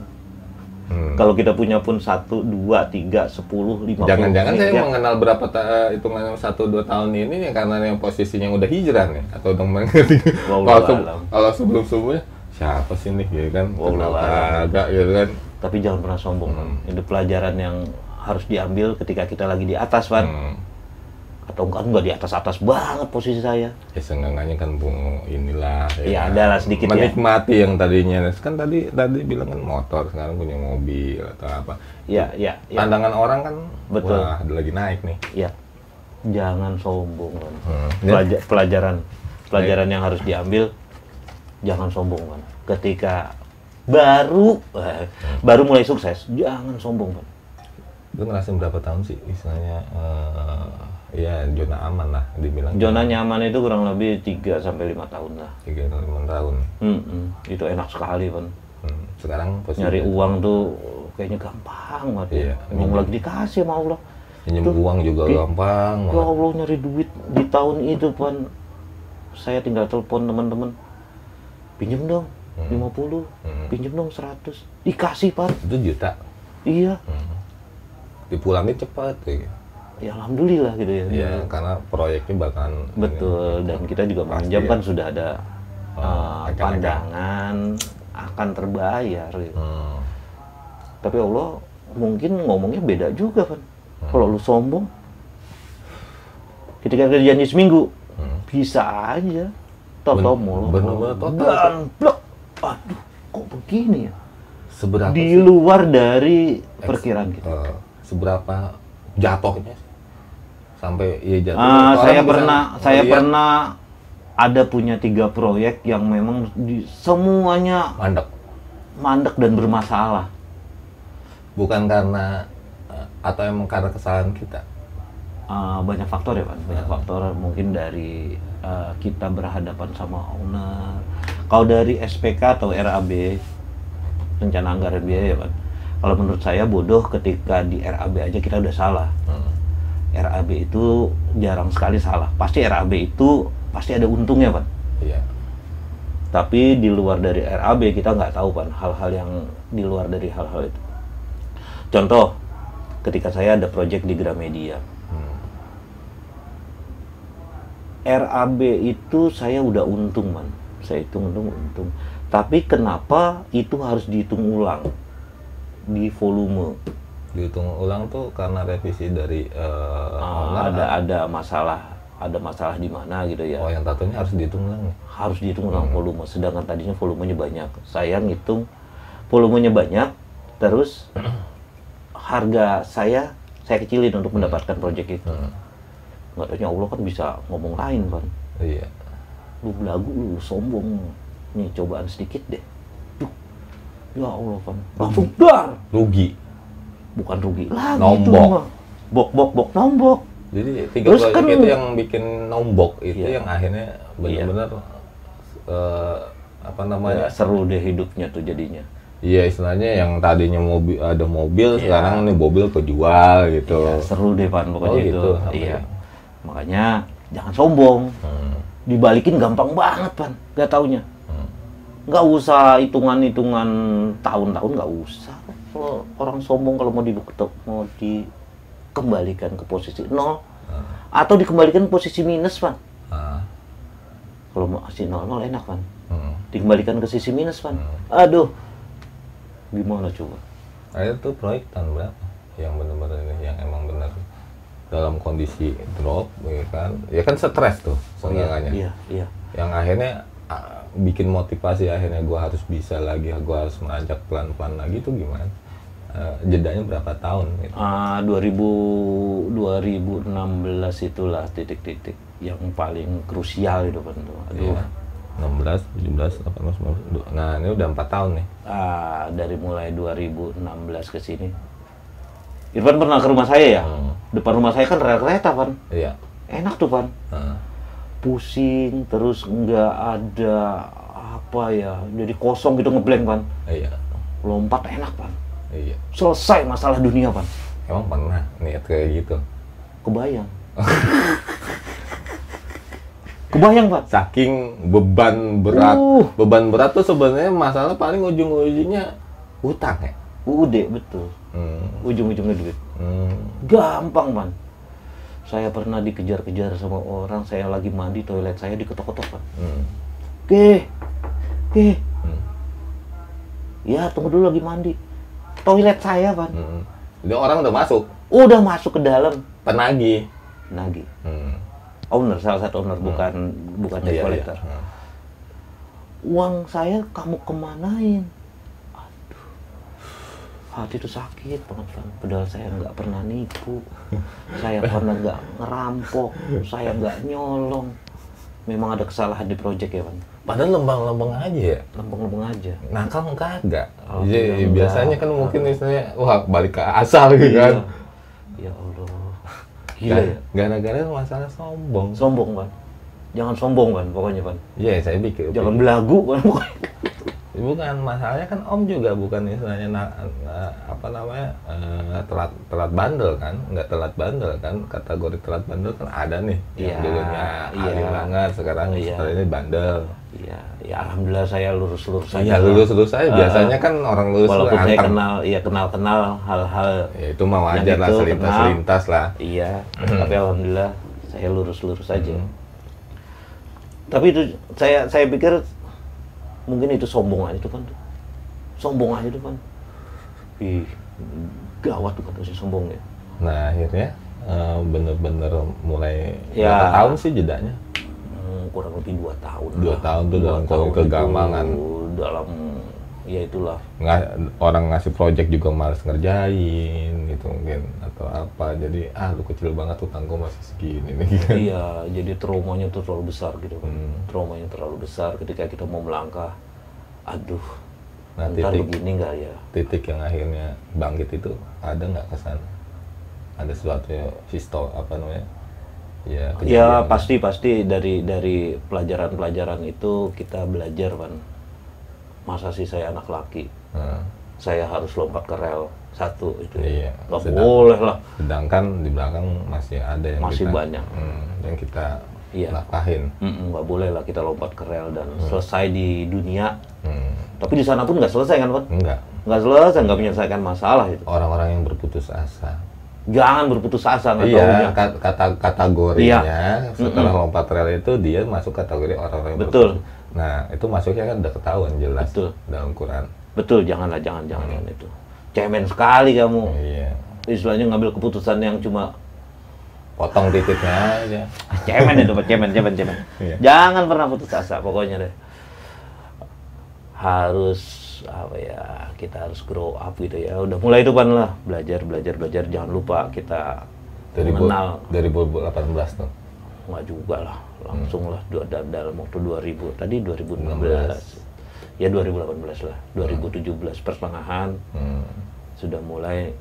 Kalau kita punya pun 1, 2, 3, 10, 50. Jangan-jangan saya mengenal berapa hitungan 1-2 tahun ini ya karena yang posisinya udah hijrah nih atau udah mengerti. Kalau sebelum-sebelumnya siapa sih nih gitu kan? Agak gitu kan. Tapi jangan pernah sombong, Pan. Itu pelajaran yang harus diambil ketika kita lagi di atas, Pan. Atau enggak di atas-atas banget posisi saya. Ya seenggaknya kan inilah. Ya adalah sedikit menikmati yang tadinya. Kan tadi bilang kan motor, sekarang punya mobil atau apa. Ya. Pandangan orang kan, betul. Wah, lagi naik nih. Ya. Jangan sombong, Pan. Pelajaran yang harus diambil, jangan sombong, Pan. Ketika baru mulai sukses, jangan sombong, Pan. Lu ngerasain berapa tahun sih istilahnya? Ya zona aman lah dibilang. Zona nyaman itu kurang lebih 3-5 tahun lah. 3-5 tahun. Itu enak sekali, Pan. Sekarang nyari uang tuh kayaknya gampang banget. Iya. Emang lagi dikasih sama Allah. Pinjam uang juga gampang. Ya Allah, nyari duit di tahun itu, Pan. Saya tinggal telepon teman-teman. Pinjam dong 50, pinjam dong 100. Dikasih, Pan. Itu juta. Iya. Dipulangin cepat kayak gitu. Ya alhamdulillah gitu ya. Iya, karena proyeknya bahkan betul dan kita juga meminjam kan sudah ada pandangan akan terbayar gitu. Tapi Allah mungkin ngomongnya beda juga kan. Kalau lu sombong, ketika kerjaan di seminggu, bisa aja. Tahu-tahu mulu. Bener-bener total. Dan blok. Aduh, kok begini ya? Seberapa Di sih? luar dari perkiraan kita. Seberapa jatuhnya sih? Sampai ya jatuh. Saya pernah ada punya 3 proyek yang memang semuanya mandek dan bermasalah. Bukan karena atau emang karena kesalahan kita? Banyak faktor ya Pak, banyak faktor mungkin dari kita berhadapan sama owner. Kalau dari SPK atau RAB, rencana anggaran biaya ya Pak, kalau menurut saya bodoh ketika di RAB aja kita udah salah. RAB itu jarang sekali salah, pasti RAB itu pasti ada untungnya Pak. Iya. Tapi di luar dari RAB kita nggak tahu Pak, hal-hal yang di luar dari hal-hal itu. Contoh, ketika saya ada proyek di Gramedia, RAB itu saya udah untung man, saya hitung untung. Tapi kenapa itu harus dihitung ulang di volume? Dihitung ulang tuh karena revisi dari ada masalah di mana gitu ya. Oh, yang tatonya harus dihitung ulang nih? Harus dihitung ulang volume, sedangkan tadinya volumenya banyak. Saya ngitung volumenya banyak, terus harga saya kecilin untuk mendapatkan proyek itu. Nggak taunya Allah kan bisa ngomong lain kan. Iya. Lu belagu, lu sombong. Nih cobaan sedikit deh. Duh, ya Allah kan. Langsung dar. Rugi. Bukan rugi lagi. Nombok. Bok nombok. Jadi 3 Terus proyek kan, itu yang bikin nombok itu iya, yang akhirnya benar-benar ya, seru deh hidupnya tuh jadinya. Iya, istilahnya yang tadinya ada mobil, sekarang nih mobil kejual gitu. Iya, seru deh Pan pokoknya itu. Gitu, Iya. Makanya jangan sombong. Dibalikin gampang banget Pan, gak taunya. Nggak usah hitungan-hitungan tahun-tahun, nggak usah. Kalau orang sombong kalau mau dikembalikan ke posisi 0 atau dikembalikan ke posisi minus Pan. Kalau masih 0 enak Pan. Dikembalikan ke sisi minus Pan. Aduh, gimana coba? Itu proyek tahun berapa? Yang benar-benar ini, yang emang benar dalam kondisi drop, ya kan stres tuh seenggaknya. Iya. Yang akhirnya bikin motivasi akhirnya gue harus bisa lagi, gue harus menanjak pelan-pelan lagi tuh gimana? Jedanya berapa tahun? Gitu? 2016 itulah titik-titik yang paling krusial itu Pan. Aduh. Iya. 16, 17, 18, 19. Nah, ini udah 4 tahun nih. Dari mulai 2016 ke sini. Irfan pernah ke rumah saya ya? Depan rumah saya kan rel kereta, Pan. Iya. Enak tuh, Pan. Pusing, terus nggak ada apa ya, jadi kosong gitu, ngeblank, Pan. Iya. Lompat enak, Pan. Iya. Selesai masalah dunia, Pan. Emang pernah niat kayak gitu? Kebayang. Kebayang, Pak. Saking beban berat tuh sebenarnya masalah paling ujung-ujungnya utang ya. Betul. Ujung-ujungnya duit. Gampang, Pan. Saya pernah dikejar-kejar sama orang, saya lagi mandi, toilet saya diketok-ketok, Pan. Ya, tunggu dulu lagi mandi. Toilet saya, Pan. Jadi orang udah masuk? Udah masuk ke dalam. Penagih? Penagih. Owner, salah satu owner, bukan debt collector. Uang saya kamu kemanain? Aduh, hati itu sakit banget, Pan. Padahal saya nggak pernah nipu, saya pernah nggak ngerampok, saya nggak nyolong. Memang ada kesalahan di proyek ya, Pan. Padahal lembang-lembang aja ya? Lembang-lembang aja. Nakal kagak? Jadi biasanya kan mungkin misalnya, wah balik ke asal gitu kan? Ya Allah. Gila ya? Gara-gara masalah sombong. Sombong, Pan. Jangan sombong, Pan, pokoknya, Pan. Iya, saya pikir. Jangan belagu, Pan, pokoknya. Bukan, masalahnya kan Om juga bukan istilahnya telat bandel kan, nggak telat bandel kan, kategori telat bandel kan ada nih, yang dulunya ahli banget, sekarang ini bandel. Iya, ya alhamdulillah saya lurus-lurus saja. Iya, lurus-lurus saja. Biasanya kan orang lurus walaupun saya kenal hal-hal. Ya itu mah wajar lah, selintas lah. Iya, tapi alhamdulillah saya lurus-lurus saja. Tapi itu saya pikir mungkin itu sombong aja tuh, Pan. Sombong aja tuh, Pan. Ih, gawat tuh kata si sombong ya. Nah akhirnya bener-bener mulai Ya. berapa tahun sih jedanya? Kurang lebih 2 tahun. 2 tahun tuh dalam kegamangan. Dalam ya itulah. Orang ngasih project juga males ngerjain gitu mungkin atau apa, jadi lu kecil banget utangku masih segini nih. Iya, jadi traumanya tuh terlalu besar gitu kan. Traumanya terlalu besar ketika kita mau melangkah. Aduh, Nah, ntar begini nggak ya? titik yang akhirnya bangkit itu ada nggak kesan? Ada sesuatu ya, apa namanya? Ya, Ya pasti dari pelajaran-pelajaran itu kita belajar kan. Masa sih saya anak laki, saya harus lompat ke rel satu itu. Iya. Nggak boleh lah. Sedangkan di belakang masih ada yang Masih kita, banyak. yang kita Iya. nafkahin. Nggak boleh lah kita lompat ke rel dan selesai di dunia. Tapi di sana pun nggak selesai kan, Pak? Nggak selesai, nggak menyelesaikan masalah itu. Orang-orang yang berputus asa. Jangan berputus asa, nggak Iya, taunya. kategorinya setelah lompat rel itu dia masuk kategori orang-orang yang Betul. berputus. Nah, itu masuknya kan udah ketahuan jelas Betul. dalam Quran. Betul, jangan itu. Cemen sekali kamu. Iya. Istilahnya ngambil keputusan yang cuma Potong titiknya aja. cemen itu, Pak. Cemen. Iya. Jangan pernah putus asa, pokoknya deh. Harus apa ya, kita harus grow up gitu ya. Udah mulai itu kan lah, belajar. Jangan lupa kita mengenal. 2018 tuh. Nggak juga lah, langsung lah dalam waktu 2000, tadi 2016. Ya 2018 lah, 2017 pertengahan sudah mulai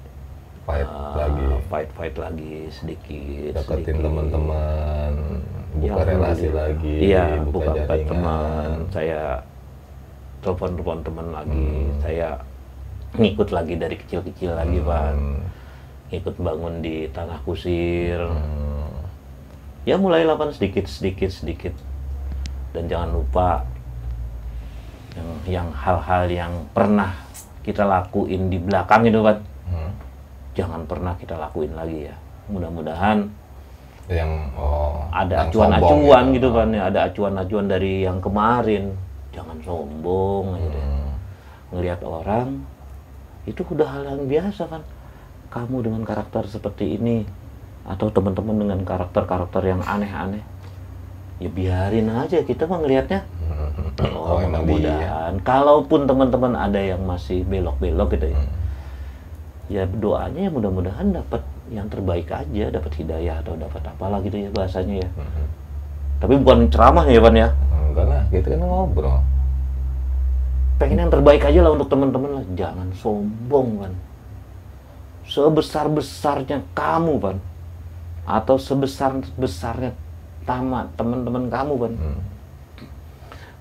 fight lagi sedikit. Dapetin teman-teman, buka Ya, relasi lagi, iya, buka buka jaringan. teman, saya telepon teman lagi, saya ngikut lagi dari kecil-kecil lagi, Pak. Ikut bangun di tanah kusir. Ya mulailah Pak, sedikit. Dan jangan lupa yang hal-hal yang pernah kita lakuin di belakang itu, Pak. Jangan pernah kita lakuin lagi ya. Mudah-mudahan Yang ada yang acuan-acuan sombong gitu kan ya, ada acuan-acuan dari yang kemarin. Jangan sombong gitu ya. Ngelihat orang itu udah hal yang biasa kan. Kamu dengan karakter seperti ini atau teman-teman dengan karakter-karakter yang aneh-aneh, ya biarin aja, kita mah ngelihatnya. emang Mudah-mudahan kalaupun teman-teman ada yang masih belok-belok gitu ya. Ya doanya ya mudah-mudahan dapat yang terbaik aja, dapat hidayah atau dapat apalah gitu ya bahasanya ya. Tapi bukan ceramah ya, Pan ya. Enggak lah, kita kan ngobrol. Pengen yang terbaik aja lah untuk teman-teman lah. Jangan sombong, Pan. Sebesar-besarnya kamu, Pan. Atau sebesar-besarnya teman-teman kamu, Pan.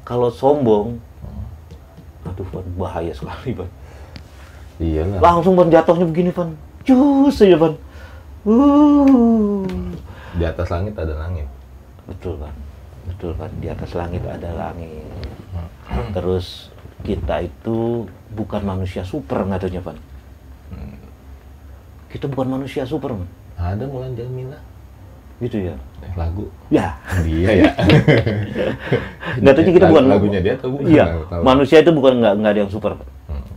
Kalau sombong, aduh, Pan, bahaya sekali, Pan. Iya lah. Langsung Pan jatuhnya begini, Pan. Cus aja, Pan. Di atas langit ada langit. Betul, Pan. Di atas langit ada langit. Terus kita itu bukan manusia super, nggak Pan. Kita bukan manusia super, Man. Ada Mulan Jamila. Gitu ya. Lagu. Ya. Dia ya. Nggak tahu kita bukan lagunya dia atau bukan? Iya. Nggak tahu. Manusia itu bukan nggak ada yang super.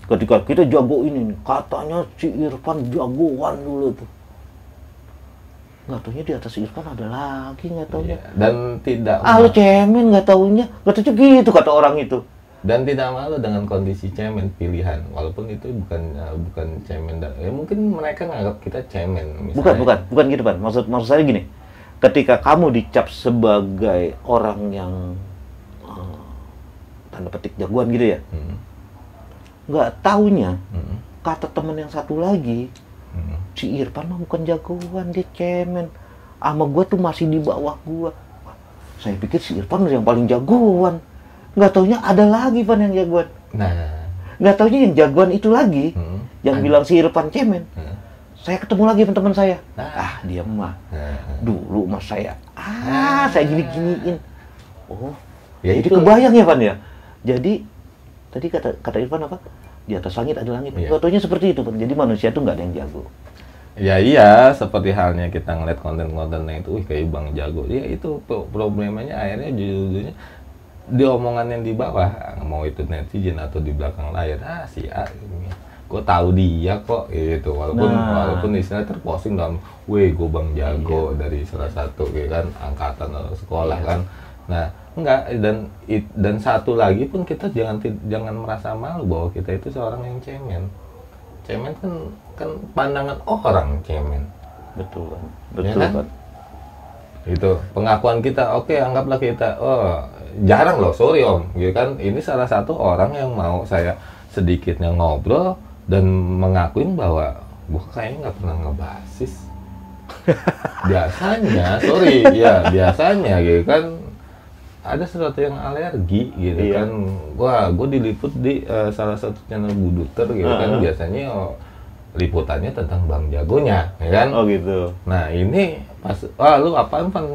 Ketika kita jago ini nih, katanya si Irfan jagoan dulu tuh. Nggak taunya di atas Irfan ada lagi, nggak taunya. Iya. Dan tidak Lu cemen, nggak taunya gitu kata orang itu. dan tidak malu dengan kondisi cemen pilihan, walaupun itu bukan cemen. Ya mungkin mereka nganggap kita cemen. Misalnya. Bukan gitu, Pan. Maksud saya gini. Ketika kamu dicap sebagai orang yang tanda petik jagoan gitu ya. Nggak taunya kata teman yang satu lagi, si Irfan mah bukan jagoan, dia cemen. Sama gua tuh masih di bawah gua. Saya pikir si Irfan yang paling jagoan. Nggak taunya ada lagi, Pan, yang jagoan. Nah, Nggak taunya yang jagoan itu lagi, yang bilang si Irfan cemen. Saya ketemu lagi teman-teman saya. Dia mah. Dulu mah saya gini-giniin. Oh, ya jadi itu. kebayang ya, Pan ya. Jadi tadi kata Irfan apa? Di atas langit ada langit. Iya. Fotonya seperti itu, Pan. Jadi manusia tuh nggak ada yang jago. Ya iya, seperti halnya kita ngeliat konten-kontennya itu, kayak Bang jago. Ya itu problemanya akhirnya judulnya di omongan yang di bawah, mau itu netizen atau di belakang layar, si A gue tahu dia kok gitu, walaupun istilahnya terposting dalam gue Bang Jago dari salah satu gitu kan angkatan atau sekolah kan. Nah enggak, dan satu lagi pun kita jangan merasa malu bahwa kita itu seorang yang cemen kan pandangan orang cemen. Betul kan, betul ya kan? Itu pengakuan kita, oke, anggaplah kita jarang loh, sorry Om gitu kan, ini salah satu orang yang mau saya sedikitnya ngobrol dan mengakuin bahwa gue kayaknya nggak pernah ngebasis. Biasanya, sorry, ya biasanya gitu kan ada sesuatu yang alergi gitu kan. Gue diliput di salah satu channel Buduter gitu kan, biasanya liputannya tentang Bang Jagonya, ya kan? Oh gitu. Nah ini pas, lu apaan Van,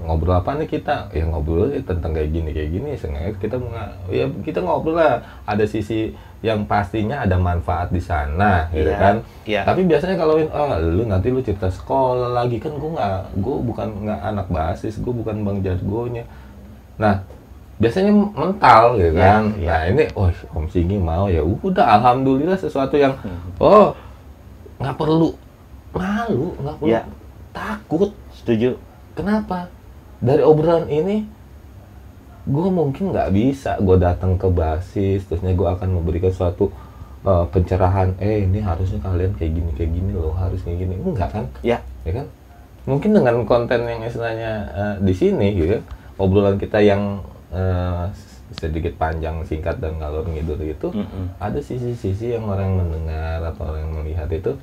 ngobrol apa nih kita? Ya ngobrol tentang kayak gini, sengaja kita ngobrol lah. Ada sisi yang pastinya ada manfaat di sana, gitu kan? Yeah. Tapi biasanya kalau lu nanti lu cerita sekolah lagi kan, gue bukan anak basis, gue bukan Bang Jagonya. Nah biasanya mental gitu kan. Nah ini Om Singgi mau, ya udah, alhamdulillah sesuatu yang nggak perlu malu, nggak perlu takut. Setuju. Kenapa? Dari obrolan ini gue mungkin nggak bisa gue datang ke basis terusnya gue akan memberikan suatu pencerahan, ini harusnya kalian kayak gini loh, harus kayak gini, enggak kan? Ya kan? Mungkin dengan konten yang istilahnya di sini gitu, obrolan kita yang sedikit panjang, singkat dan ngalor ngidul itu, ada sisi-sisi yang orang mendengar atau orang yang melihat itu,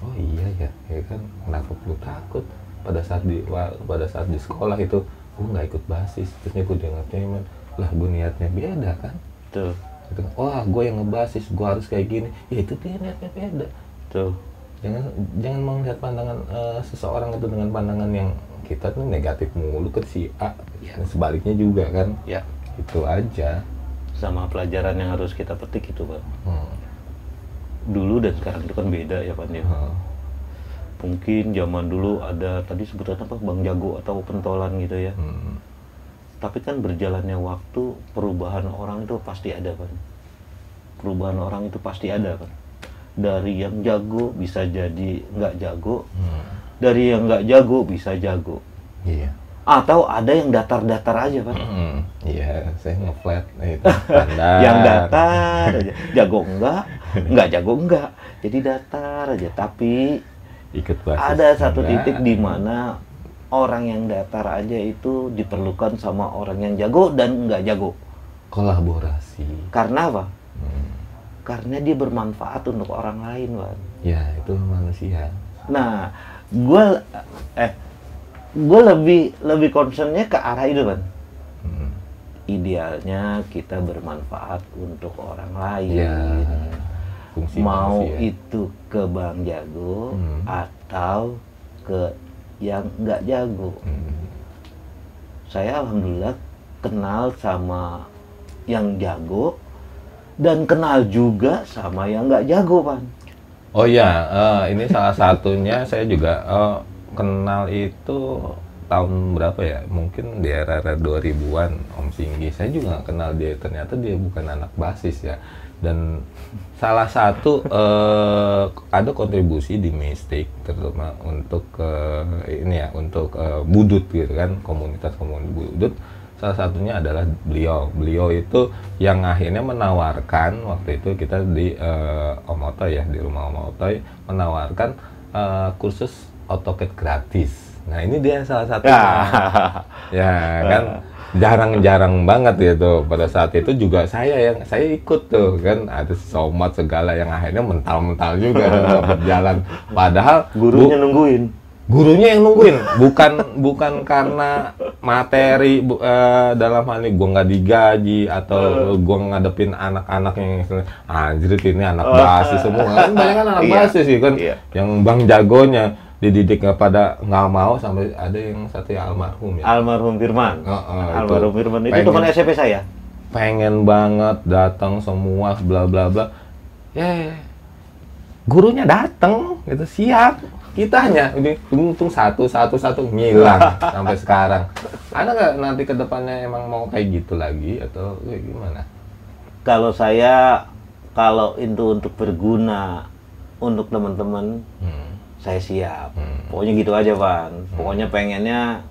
oh iya ya kan, kenapa perlu takut pada saat di sekolah itu gue nggak ikut basis, terusnya gue dengar cemen lah, gue niatnya beda kan, tuh, gitu. Gue yang ngebasis, gue harus kayak gini, ya itu dia niatnya beda, tuh. Jangan melihat pandangan seseorang itu dengan pandangan yang kita tuh negatif mulu ke si A, sebaliknya juga kan, itu aja. Sama pelajaran yang harus kita petik itu Pak. Dulu dan sekarang itu kan beda ya Pak. Mungkin zaman dulu ada tadi sebutan apa, Bang Jago atau pentolan gitu ya. Tapi kan berjalannya waktu, perubahan orang itu pasti ada Pak. Perubahan orang itu pasti ada Pak. Dari yang jago bisa jadi nggak jago, dari yang nggak jago bisa jago. Iya. Atau ada yang datar-datar aja Pak. Iya, saya nge-flat itu. Yang datar aja, jago enggak jago enggak. Jadi datar aja, tapi ikut basis ada satu titik di mana orang yang datar aja itu diperlukan sama orang yang jago dan enggak jago. Kolaborasi. Karena apa? Karena dia bermanfaat untuk orang lain, Pak. Ya, itu manusia. Nah, gue lebih concernnya ke arah itu kan. Idealnya kita bermanfaat untuk orang lain. Ya, mau manusia. Itu ke Bang Jago atau ke yang nggak jago. Saya alhamdulillah kenal sama yang jago dan kenal juga sama yang nggak jago, Pak. Oh ya, ini salah satunya saya juga kenal itu tahun berapa ya? Mungkin di era 2000-an, Om Singgi. Saya juga nggak kenal dia, ternyata dia bukan anak basis ya. Dan salah satu ada kontribusi di Mistik, terutama untuk ini ya, untuk Budut gitu kan, komunitas Budut. Salah satunya adalah beliau itu yang akhirnya menawarkan waktu itu kita di Om Otoy ya, di rumah Om Otoy menawarkan kursus AutoCAD gratis. Nah ini dia salah satunya. Ya kan, jarang-jarang banget gitu. Pada saat itu juga saya ikut tuh kan, ada somat segala yang akhirnya mental-mental juga dalam berjalan. Padahal gurunya nungguin. Gurunya yang nungguin, bukan karena materi dalam hal ini gue nggak digaji atau gue ngadepin anak-anak yang anjir ini anak basis semua kan, banyak kan anak basis sih kan, yang Bang Jagonya dididik nggak mau, sampai ada yang satu ya almarhum Firman. Almarhum Firman itu teman SMP saya. Pengen banget datang semua bla bla bla, gurunya datang gitu siap. Kita hanya ini untung satu ngilang sampai sekarang. Ada nggak nanti kedepannya emang mau kayak gitu lagi atau kayak gimana? Kalau saya kalau itu untuk berguna untuk teman-teman, saya siap. Pokoknya gitu aja, Pan. Pokoknya pengennya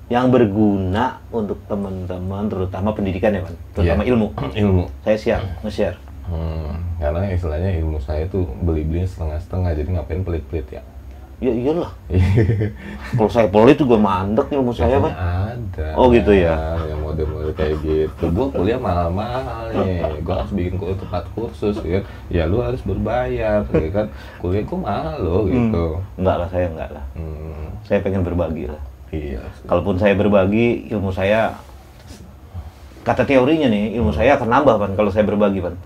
yang berguna untuk teman-teman, terutama pendidikan ya, Pan. Terutama ilmu. Ilmu. Saya siap nge-share. Karena istilahnya ilmu saya tuh beli-beli setengah-setengah, jadi ngapain pelit-pelit ya? Ya iyalah. Kalau saya pelit juga mandek ilmu saya, Pak. Ada. Oh gitu ya. Yang model-model kayak gitu. Gua kuliah mahal-mahal nih. Gua harus bikin tempat kursus ya. Ya lu harus berbayar, ya kan. Kuliah gua mahal loh gitu. Enggak lah, saya enggak lah. Saya pengen berbagi lah. Iya. Kalaupun saya berbagi, ilmu saya, kata teorinya nih, ilmu saya akan nambah, Pan, kalau saya berbagi, Pan.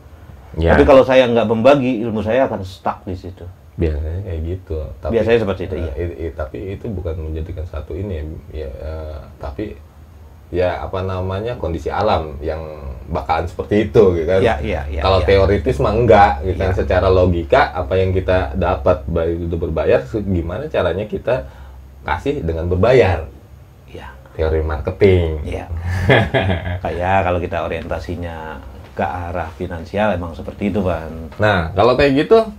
Ya. Tapi kalau saya nggak membagi, ilmu saya akan stuck di situ. Biasanya kayak gitu. Tapi, biasanya seperti itu, iya. Tapi itu bukan menjadikan satu ini ya, tapi ya apa namanya kondisi alam yang bakalan seperti itu, gitu kan? Ya, kalau teoritis mah enggak, gitu kan? Secara logika apa yang kita dapat baik itu berbayar, gimana caranya kita kasih dengan berbayar? Ya. Teori marketing. Iya. Kayak kalau kita orientasinya ke arah finansial emang seperti itu, Pan. Nah, kalau kayak gitu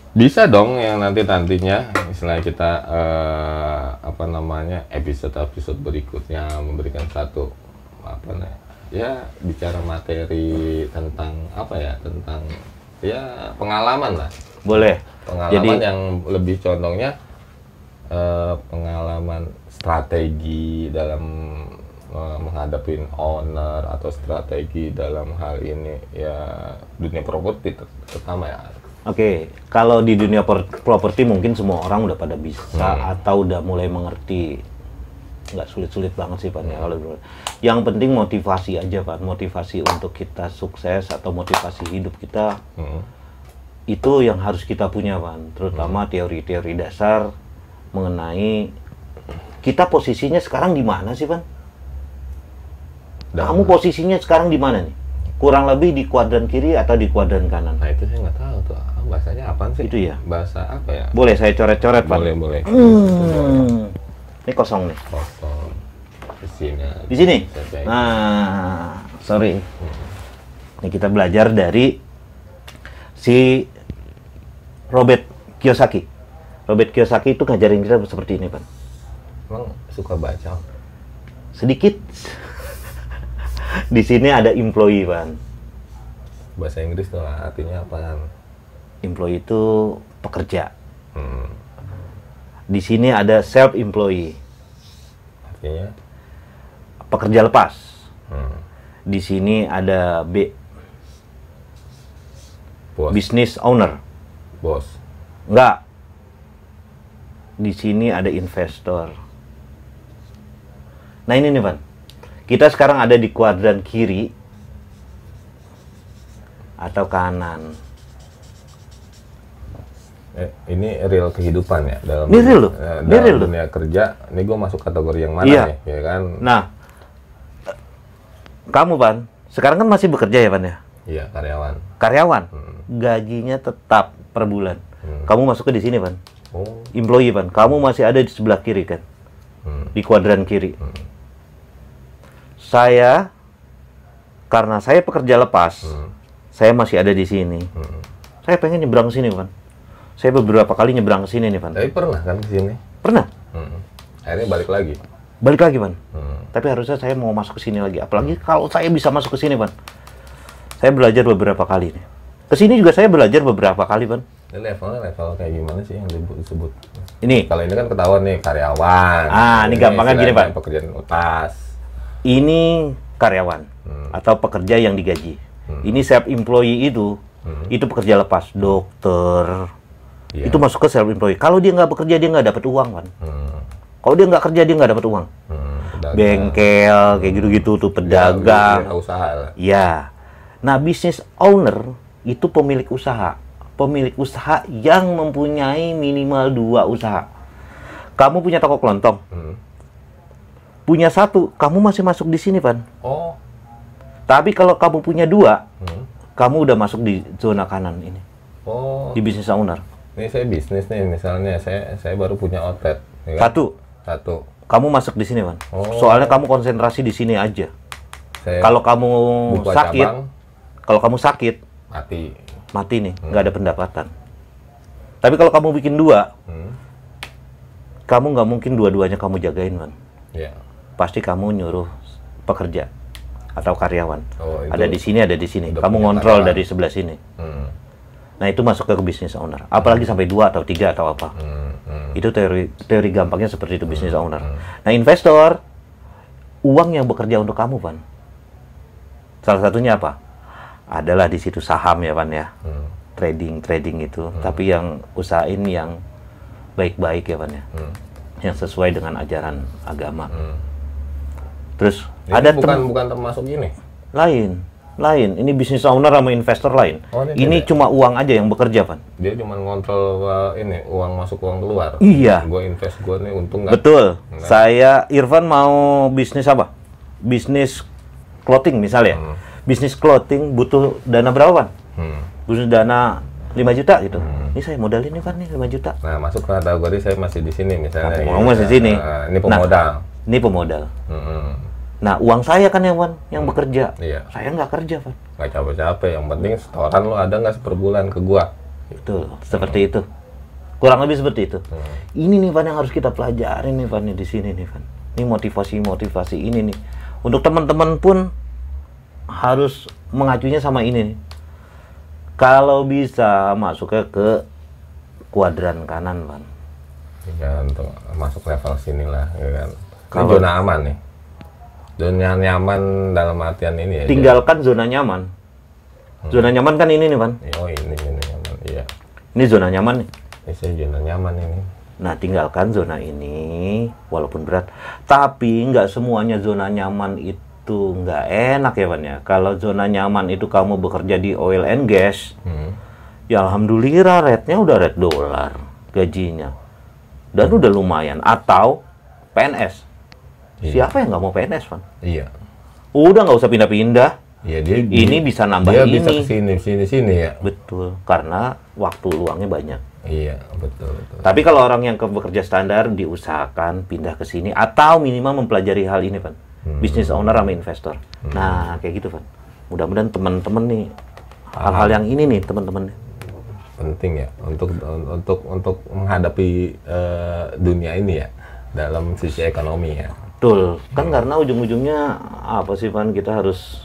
bisa dong yang nantinya istilahnya kita apa namanya episode berikutnya memberikan satu apa nih ya bicara materi tentang apa ya tentang ya pengalaman lah. Boleh. Pengalaman yang lebih condongnya pengalaman strategi dalam menghadapi owner atau strategi dalam hal ini ya dunia properti terutama ya. Oke, kalau di dunia properti mungkin semua orang udah pada bisa atau udah mulai mengerti. Nggak sulit-sulit banget sih, Pak. Ya, kalau yang penting motivasi aja, Pak. Motivasi untuk kita sukses atau motivasi hidup kita itu yang harus kita punya, Pak. Terutama teori-teori dasar mengenai kita posisinya sekarang di mana sih, Pak? Kamu posisinya sekarang di mana nih? Kurang lebih di kuadran kiri atau di kuadran kanan? Nah itu saya nggak tahu tuh. Bahasanya apaan sih? Itu ya? Bahasa apa ya? Boleh saya coret-coret, Pak? Boleh. Ini kosong nih. Kosong. Di sini. Di sini? Nah, sorry. Ini kita belajar dari si Robert Kiyosaki. Robert Kiyosaki itu ngajarin kita seperti ini, Pak. Emang suka baca? Sedikit. Di sini ada employee, Pan. Bahasa Inggris tuh artinya apa? Employee itu pekerja. Di sini ada self-employee. Artinya? Pekerja lepas. Di sini ada B. Bos. Business owner. Bos. Enggak. Di sini ada investor. Nah ini nih, Pan. Kita sekarang ada di kuadran kiri atau kanan. Ini real kehidupan ya dalam ini real loh. Dalam dunia kerja. Ini gue masuk kategori yang mana nih, ya kan? Nah, kamu, Pan, sekarang kan masih bekerja ya, Pan ya? Iya, karyawan. Karyawan. Gajinya tetap per bulan. Kamu masuk ke di sini, Pan. Oh. Employee, Pan. Kamu masih ada di sebelah kiri kan? Di kuadran kiri. Saya, karena saya pekerja lepas, saya masih ada di sini. Saya pengen nyebrang sini, Pan. Saya beberapa kali nyebrang ke sini nih, Pan. Tapi pernah kan ke sini? Pernah. Akhirnya balik lagi? Balik lagi, Pan. Tapi harusnya saya mau masuk ke sini lagi. Apalagi kalau saya bisa masuk ke sini, Pan. Saya belajar beberapa kali nih. Ke sini juga saya belajar beberapa kali, Pan. Ini levelnya level kayak gimana sih yang disebut? Ini. Kalau ini kan ketahuan nih, karyawan. Ini gampangnya gini, Pak. Pekerjaan lepas. Ini karyawan atau pekerja yang digaji. Ini self employee itu pekerja lepas, dokter. Itu masuk ke self employee. Kalau dia nggak bekerja dia nggak dapat uang, kan? Kalau dia nggak kerja dia nggak dapat uang. Bengkel kayak gitu-gitu tuh pedagang. Ya, usaha lah. Ya. Nah business owner itu pemilik usaha. Pemilik usaha yang mempunyai minimal 2 usaha. Kamu punya toko kelontong. Punya 1, kamu masih masuk di sini, Pan. Oh. Tapi kalau kamu punya 2, kamu udah masuk di zona kanan ini. Oh. Di business owner. Ini saya bisnis nih, misalnya saya baru punya outlet. Ya kan? Satu. Kamu masuk di sini, Pan. Oh. Soalnya kamu konsentrasi di sini aja. Kalau kamu sakit, mati nih, nggak ada pendapatan. Tapi kalau kamu bikin 2, kamu nggak mungkin dua-duanya kamu jagain, man. Yeah. Pasti kamu nyuruh pekerja atau karyawan. Itu ada di sini, ada di sini. Kamu ngontrol dari sebelah sini. Nah, itu masuk ke business owner. Apalagi sampai 2 atau 3 atau apa. Itu teori gampangnya seperti itu, business owner. Nah, investor, uang yang bekerja untuk kamu, Pan. Salah satunya apa? Adalah di situ saham ya, Pan ya. Trading itu. Tapi yang usahain yang baik-baik ya, Pan ya. Yang sesuai dengan ajaran agama. Terus ini ada bukan termasuk ini. Lain. Ini bisnis owner sama investor lain. Ini cuma uang aja yang bekerja, Pan. Dia cuma ngontrol ini uang masuk uang keluar. Iya. Gue invest, gue nih untung nggak? Betul. Saya Irfan mau bisnis apa? Bisnis clothing misalnya. Bisnis clothing butuh dana berapa, Pan? Butuh dana 5 juta gitu. Ini saya modalin nih, Pan, nih 5 juta. Nah, masuk ke kategori saya masih di sini misalnya. Kamu masih di sini. Ini pemodal. Ini pemodal. Nah, uang saya kan yang bekerja. Iya. Saya nggak kerja, Pak. Nggak capek-capek. Yang penting setoran lo ada nggak seperbulan ke gua. Betul, seperti itu. Kurang lebih seperti itu. Ini nih, Pak, yang harus kita pelajarin nih, Pak, nih di sini nih, Pak. Ini motivasi ini nih. Untuk teman-teman pun harus mengacunya sama ini nih. Kalau bisa masuknya ke kuadran kanan, Pak. Ya, untuk masuk level sini lah, ya kan. Kalau zona aman nih. Zona nyaman dalam artian ini ya. Tinggalkan zona nyaman. Zona nyaman kan ini nih, Pan. Oh, ini nyaman. Iya. Ini zona nyaman nih. Ini zona nyaman ini. Nah, tinggalkan zona ini walaupun berat. Tapi nggak semuanya zona nyaman itu nggak enak ya, Pan ya. Kalau zona nyaman itu kamu bekerja di oil and gas, ya alhamdulillah rate-nya udah rate dolar gajinya. Dan udah lumayan. Atau PNS. Siapa yang nggak mau PNS, Pan? Iya. Udah nggak usah pindah-pindah. Iya, dia ini bisa nambah dia ini. Bisa sini ya. Betul, karena waktu luangnya banyak. Iya, betul. Tapi kalau orang yang bekerja standar diusahakan pindah ke sini atau minimal mempelajari hal ini, Pan. Business owner sama investor. Nah, kayak gitu, Pan. Mudah-mudahan teman-teman nih hal-hal yang ini nih, teman-teman. Penting ya untuk menghadapi dunia ini ya dalam sisi ekonomi ya. Betul, kan karena ujung-ujungnya apa sih, Pan? Kita harus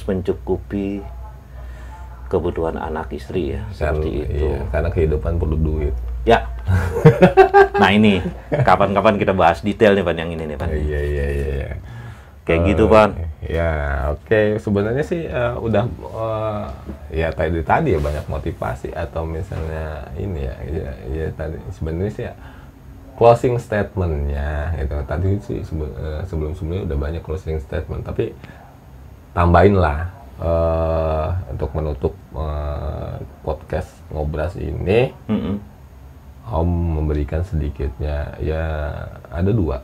mencukupi kebutuhan anak istri ya, seperti itu. Iya, karena kehidupan perlu duit. Ya. Nah, ini kapan-kapan kita bahas detail nih, Pan, yang ini nih, Pan. Iya. Kayak gitu, Pan. Ya, oke. Sebenarnya sih udah ya tadi ya banyak motivasi atau misalnya ini ya tadi sebenarnya sih ya, closing statement-nya itu tadi sih sebelum-sebelumnya udah banyak closing statement, tapi tambahin lah untuk menutup podcast Ngobras ini. Om memberikan sedikitnya ya ada dua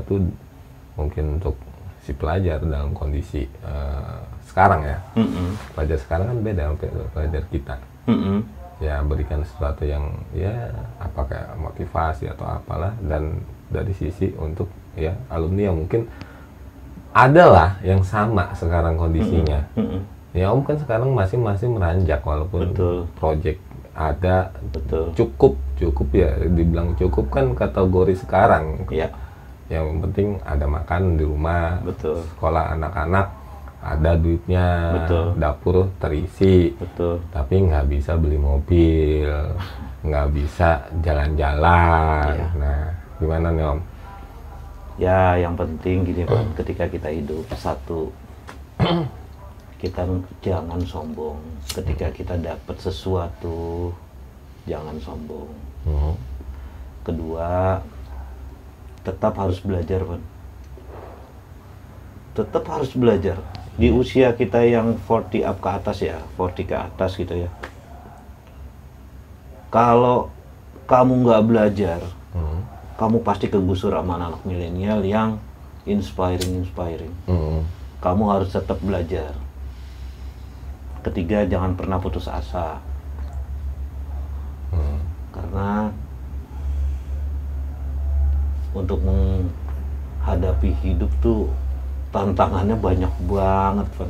tuh mungkin untuk si pelajar dalam kondisi sekarang ya. Pelajar sekarang kan beda sama pelajar kita. Ya, berikan sesuatu yang ya apakah motivasi atau apalah, dan dari sisi untuk ya alumni yang mungkin adalah yang sama sekarang kondisinya. Ya, Om kan sekarang masih meranjak walaupun project ada. Cukup ya, dibilang cukup kan kategori sekarang. Iya. Yang penting ada makan di rumah, sekolah anak-anak ada duitnya, dapur terisi, tapi nggak bisa beli mobil, nggak bisa jalan-jalan. Nah, gimana nih, Om? Ya, yang penting gini, Pak, ketika kita hidup, satu, kita jangan sombong. Ketika kita dapat sesuatu, jangan sombong. Kedua, tetap harus belajar, Pak. Tetap harus belajar. Di usia kita yang 40 up ke atas ya, 40 ke atas gitu ya. Kalau kamu nggak belajar, kamu pasti kegusur sama anak milenial yang inspiring. Kamu harus tetap belajar. Ketiga, jangan pernah putus asa. Karena untuk menghadapi hidup tuh tantangannya banyak banget, Pan.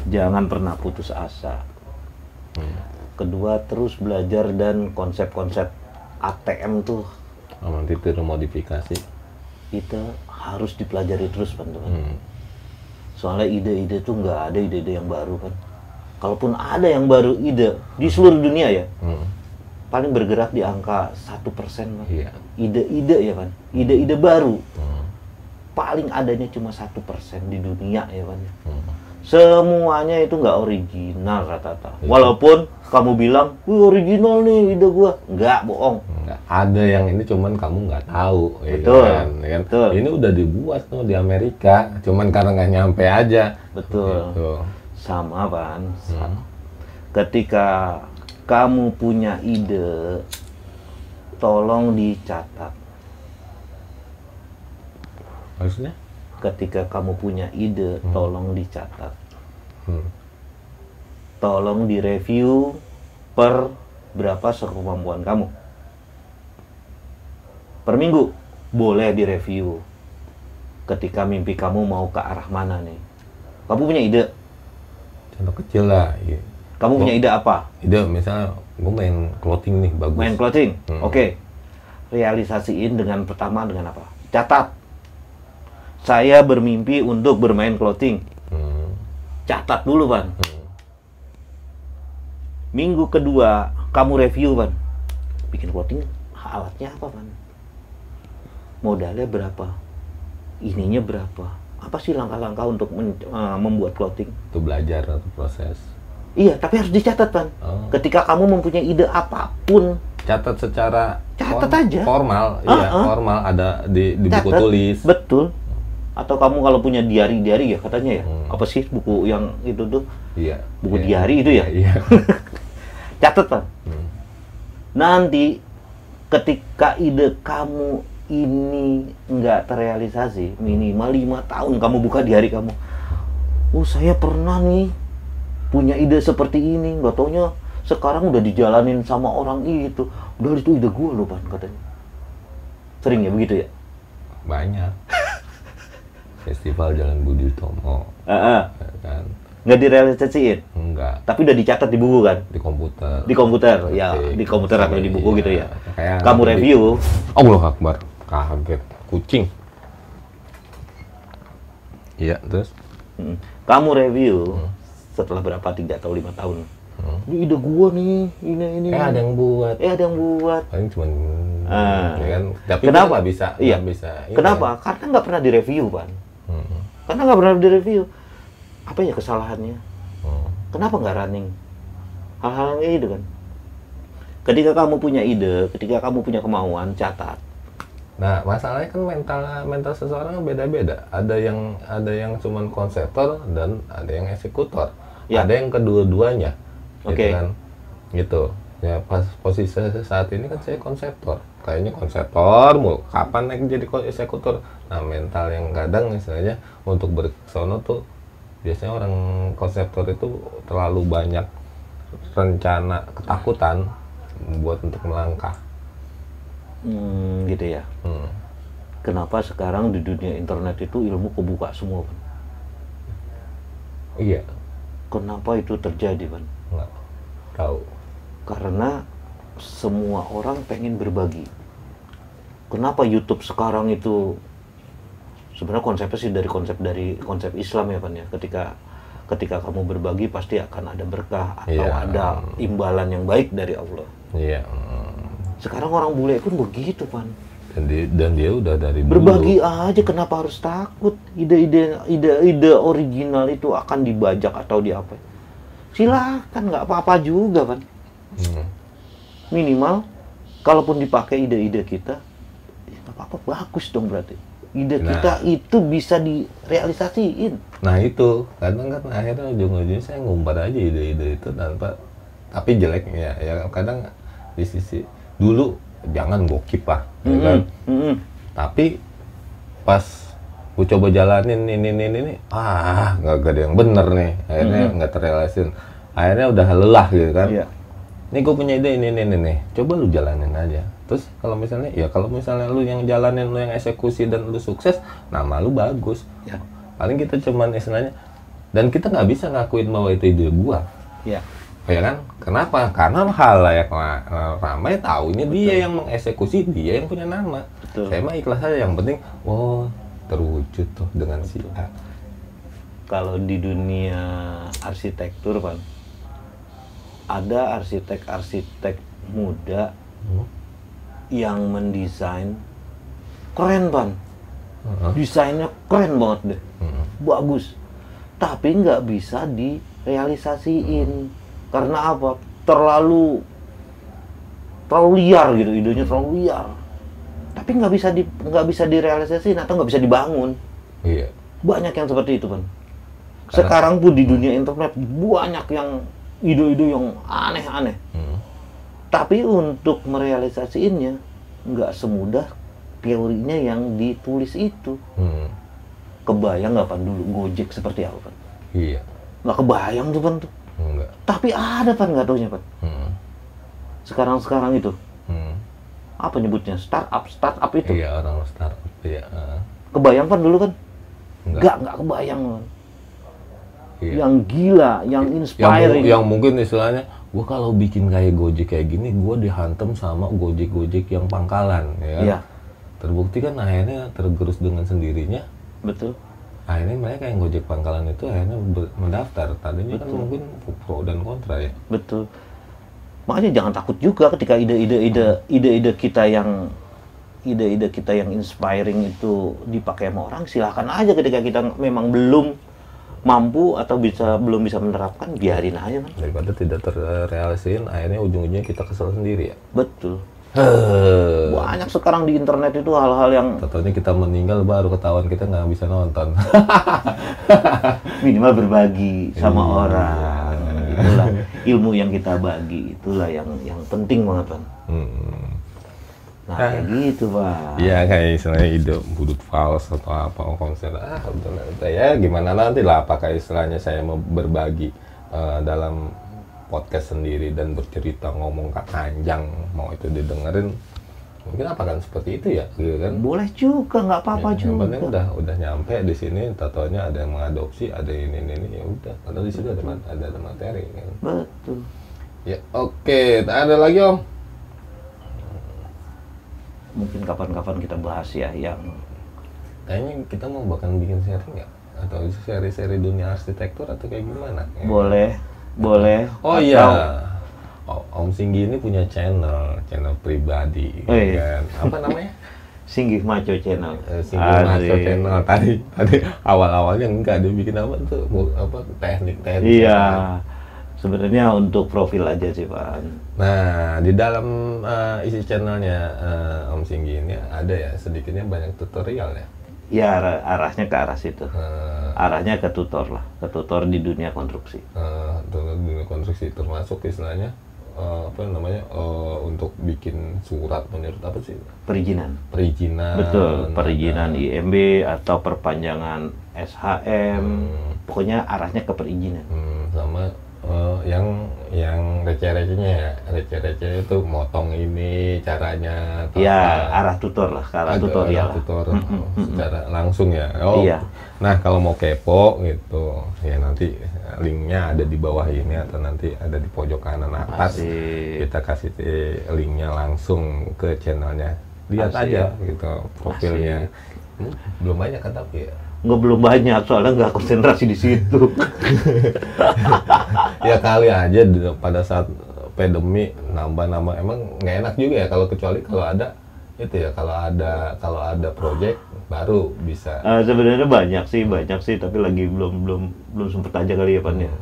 Jangan pernah putus asa. Kedua, terus belajar dan konsep-konsep ATM tuh nanti termodifikasi itu harus dipelajari terus teman-teman. Soalnya ide-ide tuh nggak ada ide-ide yang baru kan. Kalaupun ada yang baru ide di seluruh dunia ya, paling bergerak di angka 1% kan. Iya. Ide-ide ya kan, ide-ide baru paling adanya cuma 1% di dunia ya kan. Semuanya itu nggak original rata-rata. Walaupun kamu bilang, wih original nih ide gua, nggak, bohong. Nggak. Ada yang ini cuman kamu nggak tahu. Betul. Ya kan? Betul. Ini udah dibuat tuh di Amerika, cuman karena nggak nyampe aja. Betul. Gitu. Sama kan. Ketika kamu punya ide, tolong dicatat. Maksudnya? Ketika kamu punya ide, tolong dicatat. Tolong direview per berapa sekemampuan kamu. Per minggu boleh direview. Ketika mimpi kamu mau ke arah mana nih? Kamu punya ide? Contoh kecil lah. Iya. Kamu punya ide apa? Ide misalnya gue main clothing nih, bagus. Main clothing? Oke. Realisasiin dengan pertama dengan apa? Catat. Saya bermimpi untuk bermain clothing. Catat dulu, Pan. Minggu kedua, kamu review, Pan. Bikin clothing, alatnya apa, Pan? Modalnya berapa? Ininya berapa? Apa sih langkah-langkah untuk membuat clothing? Itu belajar atau proses. Iya, tapi harus dicatat, Pan. Ketika kamu mempunyai ide apapun, catat secara aja. Formal, iya, formal ada di buku tulis. Betul. Atau kamu kalau punya diary ya katanya ya, apa sih buku yang itu tuh? Iya. Buku diary itu ya? Iya. Catat, Pak. Nanti ketika ide kamu ini nggak terrealisasi, minimal 5 tahun kamu buka diary kamu. Oh, saya pernah nih punya ide seperti ini, nggak taunya sekarang udah dijalanin sama orang itu. Udah itu ide gua loh, Pak, katanya. Sering ya begitu ya? Banyak. Festival Jalan Budi Utomo. Ya kan? Nggak direalisasiin? Enggak. Tapi udah dicatat di buku kan? Di komputer. Di komputer, ya. Di komputer atau di buku gitu ya. Kamu review. Allahu Akbar. Kaget. Kucing. Iya, terus? Kamu review setelah berapa? 3 atau 5 tahun. Ini ide gua nih, ini. Ada yang buat. Ada yang buat. Paling cuman ya kan. Tapi kenapa? Nggak bisa. Iya. Nggak bisa. Kenapa? Karena nggak pernah direview, Pan. Karena nggak pernah direview. Apa ya kesalahannya? Kenapa nggak running? Hal-hal kayak gitu kan. Ketika kamu punya ide, ketika kamu punya kemauan, catat. Nah, masalahnya kan mental seseorang beda-beda. Ada yang cuman konseptor dan ada yang eksekutor. Ya. Ada yang kedua-duanya. Oke. Gitu kan. Gitu. Ya pas posisi saya saat ini kan saya konseptor. Kayaknya konseptor mulu. Kapan naik jadi eksekutor? Nah, mental yang kadang misalnya untuk berkesono tuh biasanya orang konseptor itu terlalu banyak rencana, ketakutan buat untuk melangkah. Gitu ya. Kenapa sekarang di dunia internet itu ilmu kebuka semua, Pan? Iya. Kenapa itu terjadi, Pan? Nggak tahu. Karena semua orang pengen berbagi. Kenapa YouTube sekarang itu sebenarnya konsepnya sih dari konsep Islam ya, Pan ya. Ketika kamu berbagi pasti akan ada berkah atau ada imbalan yang baik dari Allah. Iya. Sekarang orang bule pun begitu, Pan. Dan dia udah dari berbagi dulu. aja, kenapa harus takut? Ide original itu akan dibajak atau diapa? Silakan, nggak apa-apa juga, Pan. Minimal kalaupun dipakai ide-ide kita, ya nggak apa-apa, bagus dong berarti. Ide kita itu bisa direalisasiin. Nah itu, kadang kan akhirnya ujung-ujungnya saya ngumpat aja ide-ide itu tapi jeleknya ya kadang di sisi dulu jangan gokip lah, kan? Tapi pas gue coba jalanin ini, nggak ada yang bener nih, akhirnya nggak terrealisin, akhirnya udah lelah gitu kan. Nih gue punya ide ini nih, coba lu jalanin aja. Terus kalau misalnya lu yang jalanin, lu yang eksekusi dan lu sukses, nama lu bagus. Paling kita cuman istilahnya, dan kita nggak bisa ngakuin bahwa itu ide gua. Ya kan? Kenapa? Karena halayak ramai taunya dia yang mengeksekusi, dia yang punya nama. Betul. Saya mah ikhlas aja, yang penting terwujud tuh dengan si A. Kalau di dunia arsitektur, Pan, ada arsitek-arsitek muda yang mendesain keren, Pan. Desainnya keren banget deh, bagus. Tapi nggak bisa direalisasiin. Karena apa? Terlalu liar gitu, idenya terlalu liar. Tapi nggak bisa direalisasiin atau nggak bisa dibangun. Iya. Banyak yang seperti itu, Pan. Sekarang pun di dunia internet banyak yang ide-ide yang aneh-aneh. Tapi untuk merealisasiinnya nggak semudah teorinya yang ditulis itu. Kebayang nggak, Pan, dulu Gojek seperti apa, Pan? Iya. Nggak kebayang tuh, Pan, tuh. Enggak. Tapi ada, Pan, nggak taunya, Pan. Sekarang itu. Apa nyebutnya? Startup itu. Iya, orang startup. Iya. Kebayang, Pan, dulu kan? Enggak. Nggak kebayang, Pan. Iya. Yang gila, yang inspiring. Yang mungkin istilahnya, gua kalau bikin kayak Gojek kayak gini, gua dihantam sama Gojek yang pangkalan, ya kan? Iya. Terbukti kan akhirnya tergerus dengan sendirinya. Betul. Akhirnya mereka yang Gojek pangkalan itu akhirnya mendaftar. Tadinya kan mungkin pro dan kontra ya. Betul. Makanya jangan takut juga ketika ide-ide kita yang inspiring itu dipakai sama orang, silakan aja. Ketika kita memang belum mampu atau belum bisa menerapkan, biarin aja, kan. Daripada tidak terrealisasiin, akhirnya ujung-ujungnya kita kesel sendiri ya. Betul. Banyak sekarang di internet itu hal-hal yang Tentunya kita meninggal baru ketahuan kita nggak bisa nonton. minimal berbagi sama orang. Itulah ilmu yang kita bagi, itulah yang penting banget, Pan. Nah, kayak gitu, Pak. Iya, kayak istilahnya ide budut fals atau apa konser. Udah ya gimana nanti lah, apakah istilahnya saya mau berbagi dalam podcast sendiri dan bercerita ngomong panjang, mau itu didengerin, mungkin apa kan seperti itu ya, gitu kan? Boleh juga, nggak apa-apa Yang juga. penting udah nyampe di sini, tatonya ada yang mengadopsi, ada ini ya udah. Karena di situ ada materi. Kan? Betul. Ya oke, ada lagi Om. Mungkin kapan-kapan kita bahas ya yang Kayaknya kita mau bahkan bikin seri nggak? Atau seri-seri dunia arsitektur atau kayak gimana? boleh. Oh iya, Om Singgi ini punya channel pribadi, kan? Apa namanya? Singgih Maco Channel. Singgi Maco Channel. Tadi awal-awalnya enggak, dia bikin apa tuh? Apa teknik? Iya. Sebenarnya untuk profil aja sih, Pak. Nah, di dalam isi channelnya Om Singgi ini ada ya sedikitnya banyak tutorial ya. Ya, arahnya ke arah situ. Arahnya ke tutor lah, ke tutor di dunia konstruksi. Dunia konstruksi termasuk istilahnya apa namanya untuk bikin surat menurut apa sih? Perizinan. Betul, perizinan IMB atau perpanjangan SHM. Pokoknya arahnya ke perizinan. Sama yang receh-recehnya itu motong ini caranya ya arah tutor lah, ke arah tutorial secara langsung ya. Iya. Nah kalau mau kepo gitu ya nanti linknya ada di bawah ini atau nanti ada di pojok kanan atas. Kita kasih linknya langsung ke channelnya, lihat aja gitu profilnya. Belum banyak kan tapi ya. Belum banyak, soalnya nggak konsentrasi di situ. Ya kali aja pada saat pandemi nambah emang nggak enak juga ya kecuali kalau ada itu ya, kalau ada project baru bisa. Sebenarnya banyak sih tapi lagi belum sempet aja kali ya, Pan, ya.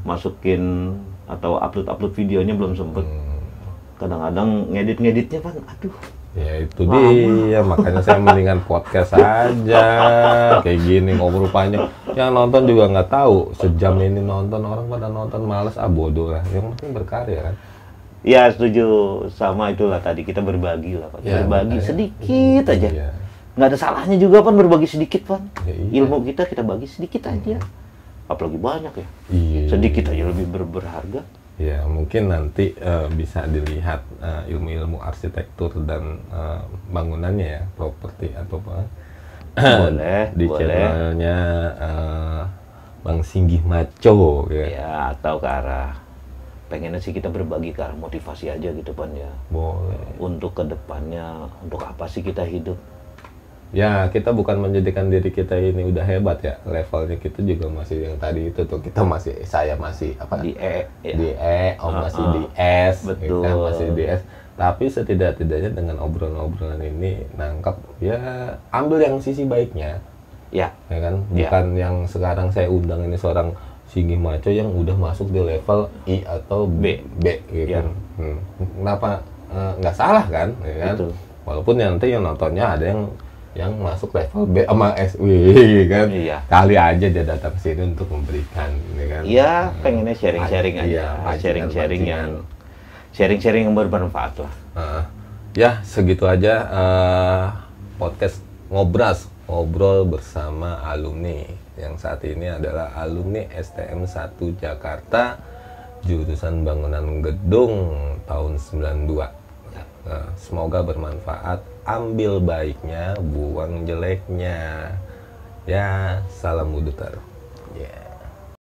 Masukin atau upload videonya belum sempet. Kadang-kadang ngeditnya, Pan, aduh. Ya itu dia, makanya saya mendingan podcast aja kayak gini, ngobrol panjang. Yang nonton juga nggak tahu sejam ini nonton, orang pada nonton males, bodoh lah. Yang penting berkarya kan. Ya setuju sama itulah, tadi kita berbagi lah, Pak. Ya, berbagi sedikit aja. Iya. Nggak ada salahnya juga, Pan, berbagi sedikit, Pan. Ya, iya. Ilmu kita bagi sedikit aja. Apalagi banyak ya. Iya. Sedikit aja lebih berharga. Ya mungkin nanti bisa dilihat ilmu-ilmu arsitektur dan bangunannya ya, properti atau apa. Boleh. Di channelnya Bang Singgih Maco ya. Ya, atau ke arah pengennya sih kita berbagi ke arah motivasi aja gitu Pan ya. Boleh. Untuk kedepannya, untuk apa sih kita hidup? Ya, kita bukan menjadikan diri kita ini udah hebat ya. Levelnya kita juga masih yang tadi itu tuh. Saya masih apa? Di E. Ya. Di E, Om masih di S. Betul. Kita masih di S. Tapi setidak-tidaknya dengan obrolan-obrolan ini nangkap, ya ambil yang sisi baiknya. Ya. Ya kan? Bukan yang sekarang saya undang ini seorang Singgi Maco yang udah masuk di level I atau B gitu. Ya. Kenapa nggak salah kan? Ya kan? Betul. Walaupun nanti yang nontonnya ada yang masuk level B sama SW kan. Iya. Kali aja dia datang ke sini untuk memberikan, ya kan. Iya, pengennya sharing-sharing aja. Iya, Sharing-sharing yang bermanfaat lah. Ya, segitu aja podcast ngobrol bersama alumni yang saat ini adalah alumni STM 1 Jakarta jurusan bangunan gedung tahun 92. Semoga bermanfaat, ambil baiknya, buang jeleknya. Ya, salam Buduter. Yeah.